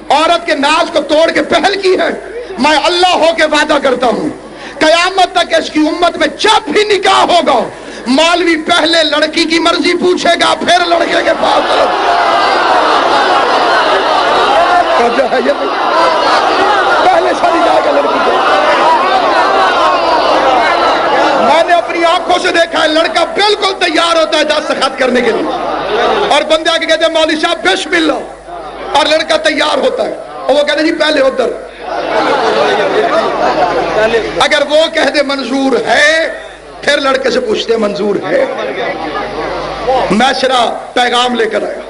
عورت کے ناز کو توڑ کے پہل کی ہے، میں اللہ ہو کے وعدہ کرتا ہوں قیامت تک اس کی امت میں جب بھی نکاح ہوگا مولوی پہلے لڑکی کی مرضی پوچھے گا، پھر لڑکے کے پاس پہلے ساری جائے گا لڑکی کو۔ میں نے اپنی آنکھوں سے دیکھا ہے لڑکا بالکل تیار ہوتا ہے دستخط کرنے کے لیے، اور بندے آ کے کہتے ہیں مولوی صاحب بسم اللہ، اور لڑکا تیار ہوتا ہے اور وہ کہتے ہیں جی پہلے ادھر، اگر وہ کہہ دے منظور ہے پھر لڑکے سے پوچھتے منظور ہے۔ معاشرہ پیغام لے کر آیا۔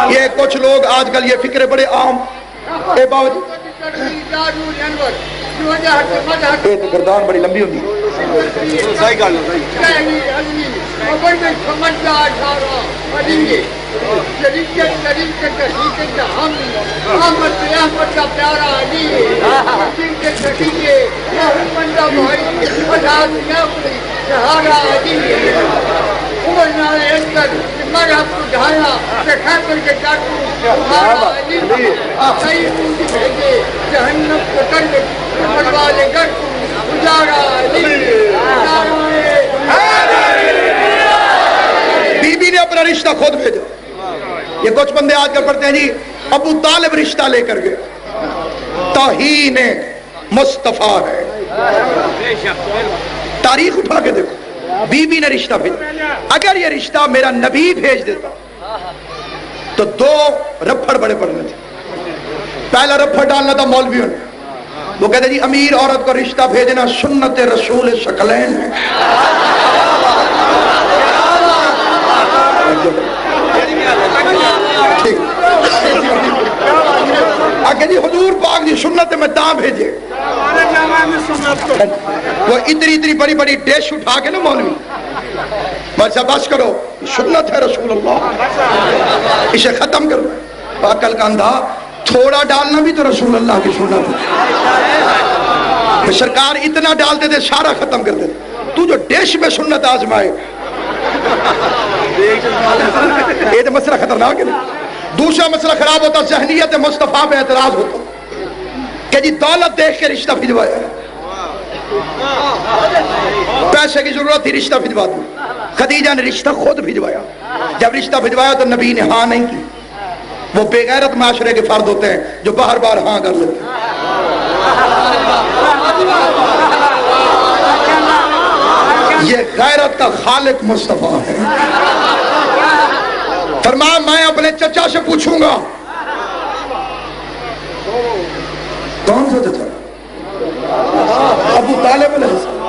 یہ کچھ لوگ آج کل یہ فکر بڑے عام، اے باوجی یہ تو گردان بڑی لمبی ہوگی۔ بی بی نے اپنا رشتہ خود بھیجا۔ یہ کچھ بندے آج کل پڑھتے ہیں جی ابو طالب رشتہ لے کر گئے، توہین مصطفیٰ ہے۔ تاریخ اٹھا کے دیکھو، بی بی نے رشتہ بھیجا۔ اگر یہ رشتہ میرا نبی بھیج دیتا تو دو رپھڑ بڑے پڑنے تھے۔ پہلا رپھڑ ڈالنا تھا مولویوں نے، وہ کہتے جی امیر عورت کو رشتہ بھیجنا سنت رسول ثقلین ہے۔ آگے جی حضور پاک جی سنت میں تاں بھیجے، وہ اتنی بڑی بڑی ڈیش اٹھا کے نا مولوی بس کرو سنت ہے رسول اللہ، اسے ختم کرو۔ عقل کا اندھا، تھوڑا ڈالنا بھی تو رسول اللہ کی سنت ہے۔ سرکار اتنا ڈالتے تھے سارا ختم کر دیتے، تو جو ڈیش میں سنت آزمائے یہ تو مسئلہ خطرناک ہے۔ دوسرا مسئلہ خراب ہوتا ذہنیت مصطفیٰ پہ اعتراض ہوتا کہ جی دولت دیکھ کے رشتہ بھجوایا، پیسے کی ضرورت تھی رشتہ بھجوا دوں۔ خدیجہ نے رشتہ خود بھجوایا۔ جب رشتہ بھجوایا تو نبی نے ہاں نہیں کی۔ وہ بے غیرت معاشرے کے فرد ہوتے ہیں جو باہر باہر ہاں کر لیتے ہیں۔ یہ غیرت کا خالق مصطفیٰ ہے۔ فرمایا میں اپنے چچا سے پوچھوں گا۔ کون سا چچا؟ ابو طالب علیہ السلام۔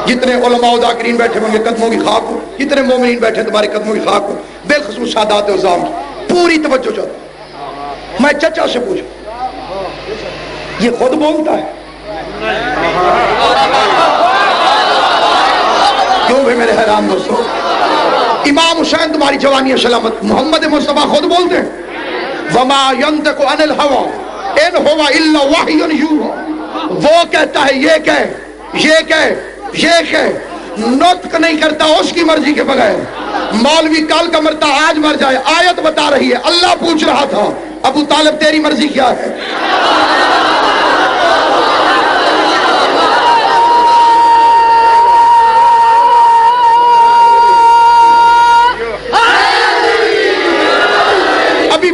جتنے علماء و ذاکرین بیٹھے ہوں گے قدموں کی خاک ہو، جتنے مومنین بیٹھے تمہارے قدموں کی خاک ہو، بالخصوص سادات عظام پوری توجہ چاہتا، میں چچا سے پوچھوں۔ یہ خود بولتا ہے، کیوں بھی میرے حیران دوستو؟ امام حسین تمہاری جوانی سلامت، محمد مصطفیٰ خود بولتے ہیں وما ينطق عن الهوى ان هو الا وحی یوحی۔ وہ کہتا ہے یہ کہ نطق نہیں کرتا اس کی مرضی کے بغیر۔ مولوی کل کا مرتا آج مر جائے، آیت بتا رہی ہے، اللہ پوچھ رہا تھا ابو طالب تیری مرضی کیا ہے؟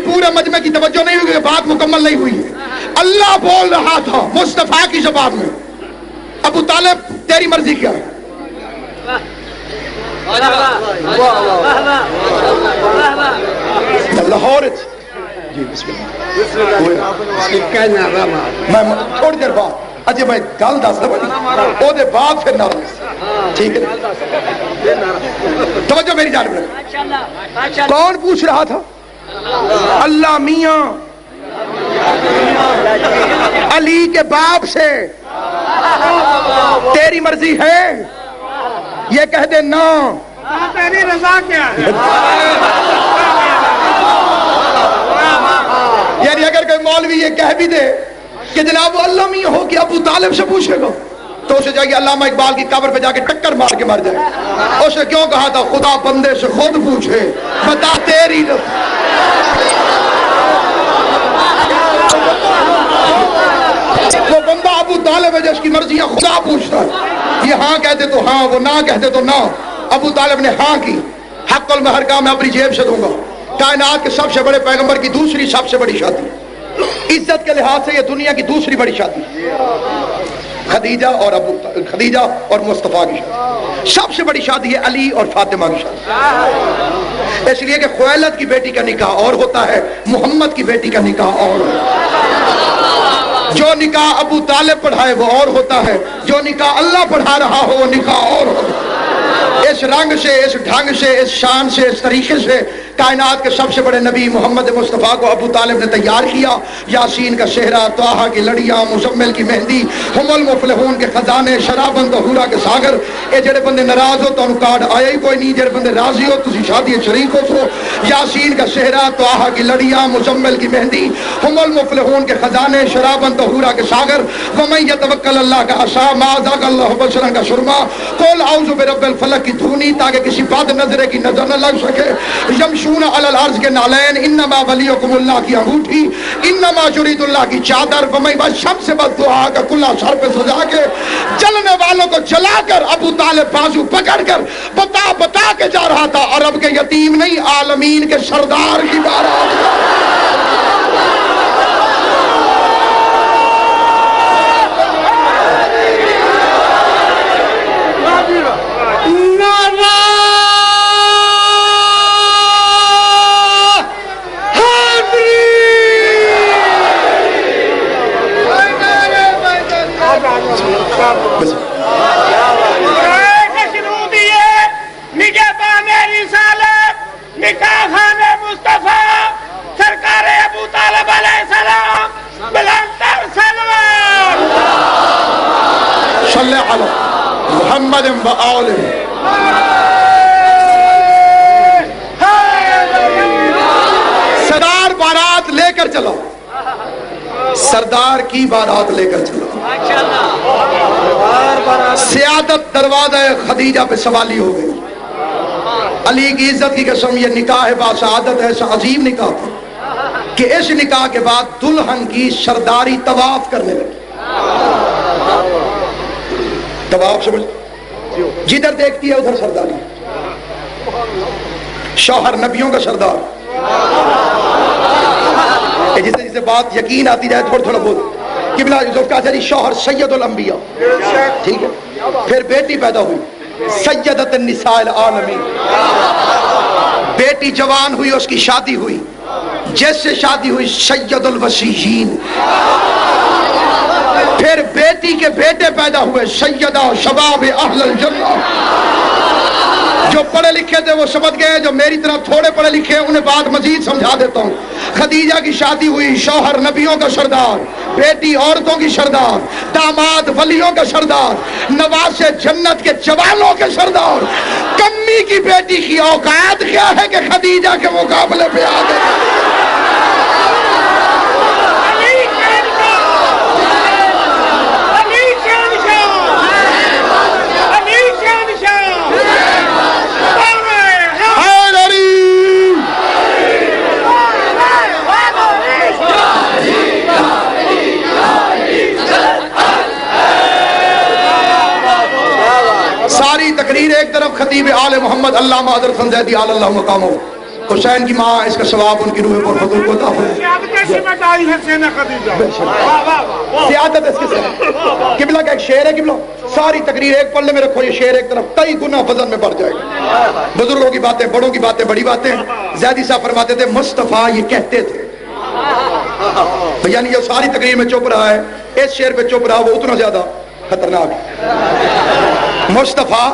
پورے مجمع کی توجہ نہیں ہوئی، بات مکمل نہیں ہوئی ہے۔ اللہ بول رہا تھا مصطفیٰ کی زبان میں ابو طالب تیری مرضی کیا ہے؟ لاہور جی بسم اللہ میں تھوڑی دیر بعد اجے میں گل دس رہا وہ دے بعد پھر نہ ٹھیک ہے، توجہ میری جانب رکھ۔ کون پوچھ رہا تھا؟ اللہ میاں علی کے باپ سے تیری مرضی ہے؟ یہ کہہ دے نا تیری رضا کیا ہے؟ یعنی اگر کوئی مولوی یہ کہہ بھی دے کہ جناب وہ اللہ میں ہو کہ ابو طالب سے پوچھے گا تو اسے جائے گی علامہ اقبال کی قبر پہ جا کے ٹکر مار کے مر جائے. اس نے کیوں کہا تھا خدا بندے سے خود پوچھے بتا تیری وہ بندہ ابو طالب ہے جس کی مرضی خدا پوچھتا ہے. یہ ہاں کہتے تو ہاں, وہ نہ کہتے تو نہ. ابو طالب نے ہاں کی, حق المہر کا میں اپنی جیب سے دوں گا. کائنات کے سب سے بڑے پیغمبر کی دوسری سب سے بڑی شادی, عزت کے لحاظ سے یہ دنیا کی دوسری بڑی شادی, خدیجہ اور مصطفیٰ کی شادی. سب سے بڑی شادی ہے علی اور فاطمہ کی شادی, اس لیے کہ خویلد کی بیٹی کا نکاح اور ہوتا ہے, محمد کی بیٹی کا نکاح اور ہوتا ہے. جو نکاح ابو طالب پڑھائے وہ اور ہوتا ہے, جو نکاح اللہ پڑھا رہا ہو وہ نکاح اور ہوتا ہے. اس رنگ سے, اس ڈھنگ سے, اس شان سے, اس طریقے سے کائنات کے سب سے بڑے نبی محمد مصطفیٰ کو ابو طالب نے تیار کیا. یاسین کا صحرا, طٰہٰ کی لڑیاں, مزمل کی مہندی, ہم المفلحون کے خزانے, شرابن طہورا کے ساگر. اے جڑے بندے ناراض ہو تو ان کارڈ آیا ہی کوئی نہیں, جڑے بندے راضی ہو تسی شادی شریک ہو سو. یاسین کا صحرا, طٰہٰ کی لڑیاں, مزمل کی مہندی, ہم المفلحون کے خزانے, شرابن طہورا کے ساگر. ومن یتوکل اللہ کا عصا ما ذاق اللہ بشرا کا شرما. قل اعوذ برب الفلق کی دھونی تاکہ کسی بد نظرے کی نظر نہ لگ سکے. یمشون علی الارض کے نالین, انما ولیکم اللہ کی انگوٹھی, انما یرید اللہ کی چادر. ومن والشمس والضحیٰ کا کلا سر پہ سجا کے جلنے والوں کو جلا کر ابو طالب بازو پکڑ کر بتا کے جا رہا تھا عرب کے یتیم نہیں عالمین کے سردار کی بارات. صلی علی محمد و آلہ. سردار بارات لے کر چلو, سردار کی بارات لے کر چلو. سیادت دروازہ خدیجہ پہ سوالی ہو گئی. علی کی عزت کی قسم, یہ نکاح باسعادت ایسا عظیم نکاح تھا کہ اس نکاح کے بعد دلہن کی سرداری طواف کرنے لگی. طواف سمجھ, جدھر دیکھتی ہے ادھر سرداری. شوہر نبیوں کا سردار. جسے بات یقین آتی جائے تھوڑا تھوڑا بول. قبلہ ذوالفقار شوہر سید الانبیاء, ٹھیک ہے. پھر بیٹی پیدا ہوئی سیدۃ النساء العالمین. بیٹی جوان ہوئی, اس کی شادی ہوئی. جیسے شادی ہوئی سید الوصیین. پھر بیٹی کے بیٹے پیدا ہوئے سیدہ شباب اہل الجنہ. جو پڑھے لکھے تھے وہ سمجھ گئے, جو میری طرح تھوڑے پڑھے لکھے انہیں بات مزید سمجھا دیتا ہوں. خدیجہ کی شادی ہوئی, شوہر نبیوں کا سردار, بیٹی عورتوں کی سردار, داماد ولیوں کا سردار, نواسے جنت کے جوانوں کے سردار. کمی کی بیٹی کی اوقات کیا ہے کہ خدیجہ کے مقابلے پہ آ گئی. ساری تقریر ایک طرف خطیب آل محمد علامہ حضرت فنزیدی آل اللہ مقامہ, حسین کی ماں, اس کا ثواب ان کی روح پر حضور کو عطا فرمائے. سیادت اس کے ساتھ قبلہ کا ایک شعر ہے. قبلہ ساری تقریر ایک پلے میں رکھو, یہ شعر ایک طرف کئی گنا وزن میں بڑھ جائے گا. بزرگوں کی باتیں, بڑوں کی باتیں, بڑی باتیں. زیدی صاحب فرماتے تھے مصطفیٰ یہ کہتے تھے, یعنی یہ ساری تقریر میں چپ رہا ہے, اس شعر پہ چپ رہا, وہ اتنا زیادہ خطرناک ہے. مصطفیٰ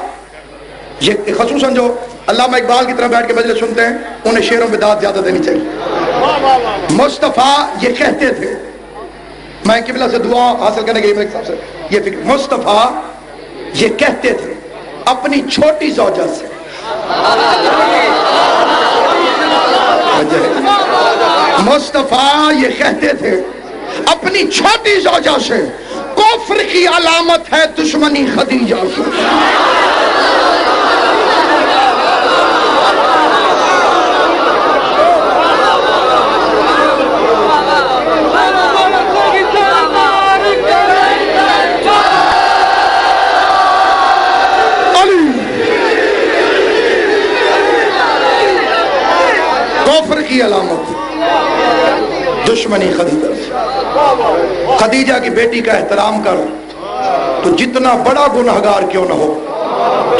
یہ خصوصاً جو علامہ اقبال کی طرف بیٹھ کے مجلس سنتے ہیں انہیں شعروں میں داد زیادہ دینی چاہیے. مصطفیٰ یہ کہتے تھے, میں قبلہ سے دعا حاصل کرنے کے لیے میرے حساب سے یہ فکر, مصطفیٰ یہ کہتے تھے اپنی چھوٹی زوجہ سے مصطفیٰ یہ کہتے تھے اپنی چھوٹی زوجہ سے کفر کی علامت ہے دشمنی خدیجہ سے. کفر کی علامت دشمنی خدیجہ سے. خدیجہ کی بیٹی کا احترام کر تو جتنا بڑا گنہگار کیوں نہ ہو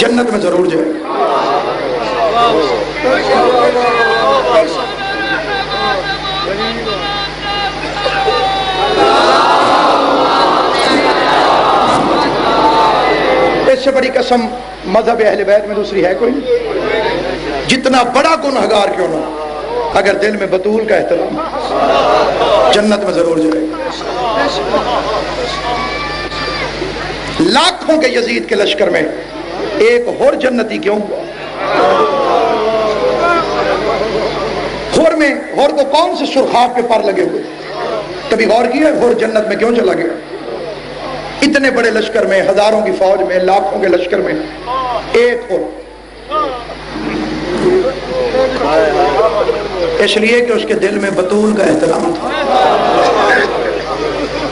جنت میں ضرور جائے. اس سے بڑی قسم مذہب اہل بیت میں دوسری ہے کوئی نہیں. جتنا بڑا گنہگار کیوں نہ ہو اگر دل میں بطول کا احترام جنت میں ضرور جائے گا. لاکھوں کے یزید کے لشکر میں ایک اور جنتی کیوں ہوا؟ ہور کو کون سے سرخاب کے پر لگے ہوئے؟ کبھی غور کیا ہور جنت میں کیوں چلا گیا؟ اتنے بڑے لشکر میں، ہزاروں کی فوج میں، لاکھوں کے لشکر میں ایک ہور. اس لیے کہ اس کے دل میں بطول کا احترام تھا.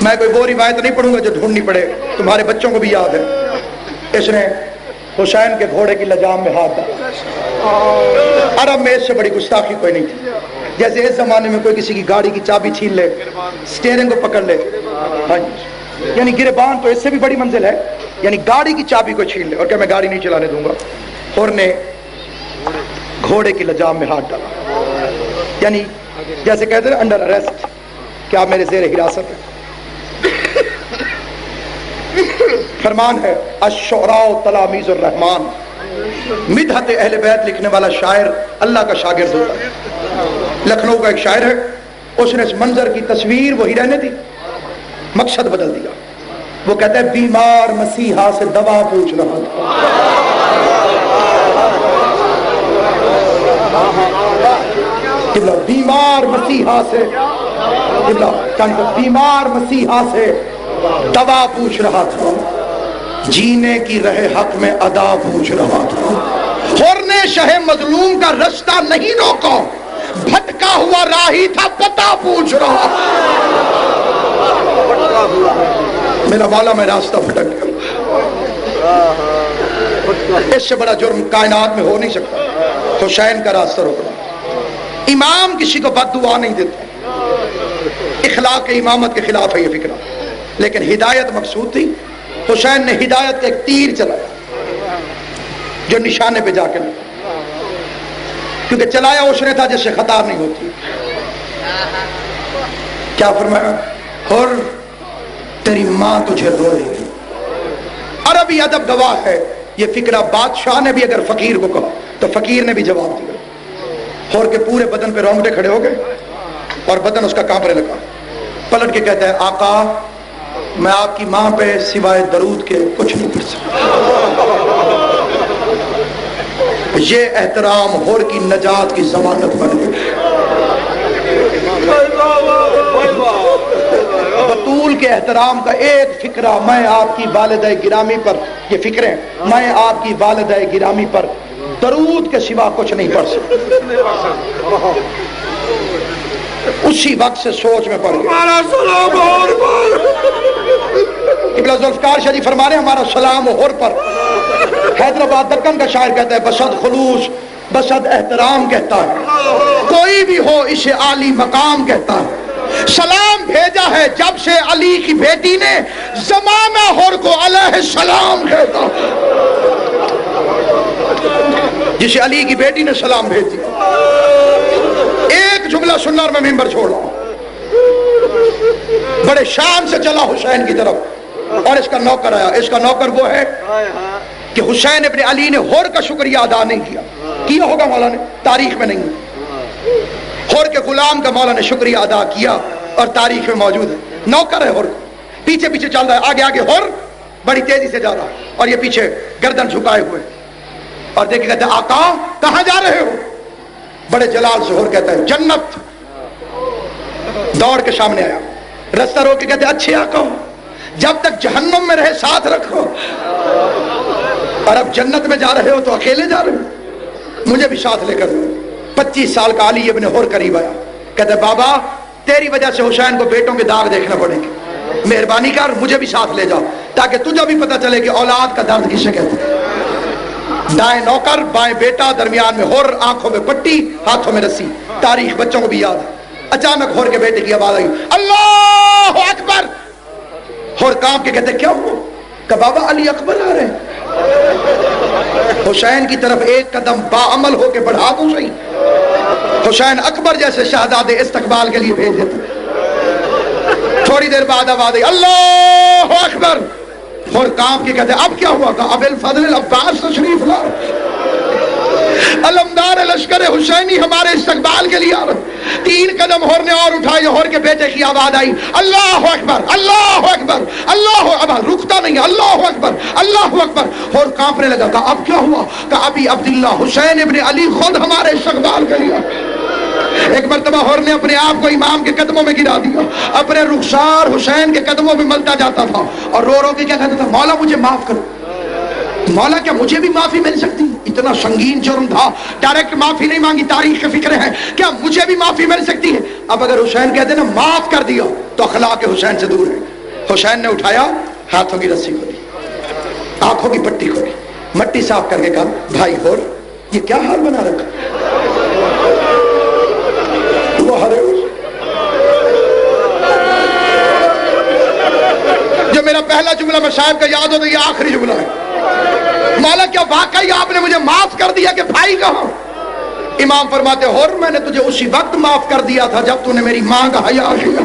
میں کوئی وہ روایت نہیں پڑھوں گا جو ڈھونڈنی پڑے، تمہارے بچوں کو بھی یاد ہے. اس نے حسین کے گھوڑے کی لجام میں ہاتھ ڈالا. عرب میں اس سے بڑی گستاخی کوئی نہیں تھی. جیسے اس زمانے میں کوئی کسی کی گاڑی کی چابی چھین لے، سٹیئرنگ کو پکڑ لے، یعنی گربان تو اس سے بھی بڑی منزل ہے، یعنی گاڑی کی چابی کو چھین لے اور کہ میں گاڑی نہیں چلانے دوں گا. اور نے گھوڑے کی لجام میں ہاتھ ڈالا، یعنی جیسے کہتے ہیں انڈر اریسٹ کہ آپ میرے زیر حراست ہیں. فرمان ہے الشعراء تلامیذ الرحمن. مدحت اہل بیت لکھنے والا شاعر اللہ کا شاگرد ہوتا ہے. لکھنؤ کا ایک شاعر ہے، اس نے اس منظر کی تصویر وہی رہنے دی، مقصد بدل دیا. وہ کہتا ہے بیمار مسیحا سے دوا پوچھ رہا تھا. بیمار مسیحا سے بیمار مسیحا سے دوا پوچھ رہا تھا، جینے کی رہے حق میں ادا پوچھ رہا تھا. اور نے شہ مظلوم کا رستہ نہیں روکا، بھٹکا ہوا راہی تھا پتہ پوچھ رہا. میرا مولا میں راستہ بھٹک گیا. اس سے بڑا جرم کائنات میں ہو نہیں سکتا. حسین کا راستہ روکنا. امام کسی کو بد دعا نہیں دیتا، اخلاق امامت کے خلاف ہے یہ فکرہ، لیکن ہدایت مقصود تھی. حسین نے ہدایت کا ایک تیر چلایا جو نشانے پہ جا کے لگا، کیونکہ چلایا اس نے تھا جس سے خطا نہیں ہوتی. کیا فرمایا؟ اور تیری ماں تجھے روئے گی. عربی ادب گواہ ہے، یہ فکرہ بادشاہ نے بھی اگر فقیر کو کہا تو فقیر نے بھی جواب دیا. اور کے پورے بدن پہ رونگٹے کھڑے ہو گئے اور بدن اس کا کانپنے لگا. پلٹ کے کہتا ہے آقا میں آپ کی ماں پہ سوائے درود کے کچھ نہیں پڑھ سکتا. یہ احترام ہور کی نجات کی ضمانت بن گئی. بطول کے احترام کا ایک فکرہ، میں آپ کی والدہ گرامی پر، یہ فکریں میں آپ کی والدہ گرامی پر درود کے سوا کچھ نہیں پڑھ سکتا. اسی وقت سے سوچ میں پڑ گیا. قبلہ ذوالفقار شاہ جی فرما رہے ہیں ہمارا سلام ہور پر. حیدرآباد دکن کا شاعر کہتا ہے بسد خلوص بسد احترام کہتا ہے، کوئی بھی ہو اسے عالی مقام کہتا ہے. سلام بھیجا ہے جب سے علی کی بیٹی نے، زمانہ ہور کو علیہ السلام کہتا ہے. جسے علی کی بیٹی نے سلام بھیج دیا. ایک جملہ سننا اور میں ممبر چھوڑ رہا ہوں. بڑے شان سے چلا حسین کی طرف اور اس کا نوکر آیا. اس کا نوکر وہ ہے کہ حسین ابن علی نے ہور کا شکریہ ادا نہیں کیا ہوگا مولا نے، تاریخ میں نہیں. ہور کے غلام کا مولا نے شکریہ ادا کیا اور تاریخ میں موجود ہے. نوکر ہے ہور، پیچھے پیچھے چل رہا ہے، آگے آگے ہور بڑی تیزی سے جا رہا ہے اور یہ پیچھے گردن جھکائے ہوئے. اور دیکھے کہتے ہیں آقا کہاں جا رہے ہو؟ بڑے جلال سے ہور کہتا ہے جنت، دوڑ کے سامنے آیا، رستہ روک کے کہتے اچھے آقا جب تک جہنم میں رہے ساتھ رکھو، اور اب جنت میں جا رہے ہو تو اکیلے جا رہے ہو، مجھے بھی ساتھ لے کر دو۔ 25 سال کا علی ابن ہور قریب آیا، کہتے بابا تیری وجہ سے حسین کو بیٹوں کے داغ دیکھنا پڑیں گے، مہربانی کر مجھے بھی ساتھ لے جاؤ تاکہ تجھے بھی پتہ چلے کہ اولاد کا درد کسے کہتے ہیں۔ دائیں نوکر بائیں بیٹا، درمیان میں ہور، آنکھوں میں پٹی، ہاتھوں میں رسی، تاریخ بچوں کو بھی یاد ہے۔ اچانک ہور کے بیٹے کی آواز آئی اللہ اکبر، ہور کانپ کے کہتے کیا ہوا؟ کہ بابا علی اکبر آ رہے ہیں۔ حسین کی طرف ایک قدم باعمل ہو کے بڑھا دو صحیح، حسین اکبر جیسے شہزادے استقبال کے لیے بھیج دیتے۔ تھوڑی دیر بعد آواز آئی اللہ اکبر، اور کام کے کہتے اب کیا ہوا؟ کہ اب الفضل العباس تشریف لا، علمدار لشکر حسینی ہمارے استقبال کے لیے آ رہے۔ 3 قدم ہور نے اور اٹھائے، ہور کے بیٹے کی آواز آئی اللہ اکبر اللہ اکبر اللہ اکبر، رکتا نہیں اللہ اکبر اللہ اکبر۔ اور کانپنے لگا، کہا اب کیا ہوا؟ کہ ابھی عبداللہ حسین ابن علی خود ہمارے استقبال کے لیے۔ ایک مرتبہ ہور نے اپنے آپ کو امام کے قدموں میں گرا دیا، اپنے رخسار حسین کے قدموں میں ملتا جاتا تھا اور رو رو کے کیا کہتا تھا مولا مجھے معاف کرو، مولا کیا مجھے بھی معافی مل سکتی؟ اتنا سنگین جرم تھا، ڈائریکٹ معافی نہیں مانگی، تاریخ کے فکر ہے کیا مجھے بھی معافی مل سکتی ہے؟ اب اگر حسین کہتے نا معاف کر دیا تو اخلاق حسین سے دور ہے۔ حسین نے اٹھایا، ہاتھوں کی رسی کھولی، آنکھوں کی پٹی کھولی، مٹی صاف کر کے کہا بھائی ہور یہ کیا حال بنا رکھا؟ جو میرا پہلا جملہ میں صاحب کا یاد ہو تو یہ آخری جملہ ہے، مولا کیا واقعی آپ نے مجھے معاف کر دیا کہ بھائی کہاں؟ امام فرماتے ہور میں نے تجھے اسی وقت معاف کر دیا تھا جب تو نے میری ماں کا حیا کیا۔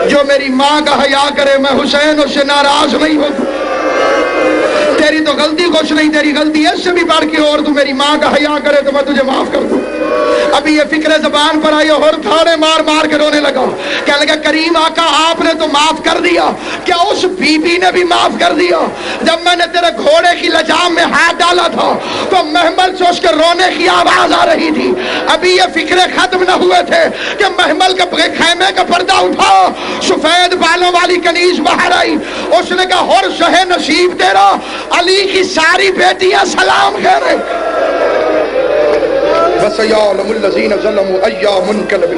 جو میری ماں کا حیا کرے میں حسین اس سے ناراض نہیں ہوتا۔ تیری تو غلطی کچھ نہیں، تیری غلطی اس سے بھی بڑھ کے اور تو میری ماں کا حیا کرے تو میں تجھے معاف کر دوں۔ ابھی یہ فکر زبان پر آئی اور تھاڑے مار مار کے رونے لگا، کہنے لگا کریم آقا آپ نے تو معاف کر دیا، کیا اس بی بی نے بھی معاف کر دیا؟ جب میں نے تیرے گھوڑے کی لجام میں ہاتھ ڈالا تھا تو محمل سے اس کے رونے کی آواز آ رہی تھی۔ ابھی یہ فکرے ختم نہ ہوئے تھے کہ محمل کے خیمے کا پردہ اٹھا، سفید بالوں والی کنیز باہر آئی، اس نے کہا ہور شہ نصیب تیرا، علی کی ساری بیٹیاں سلام کہہ رہے۔ وَسَيَعْلَمُ الَّذِينَ ظَلَمُوا أَيَّ مُنقَلَبٍ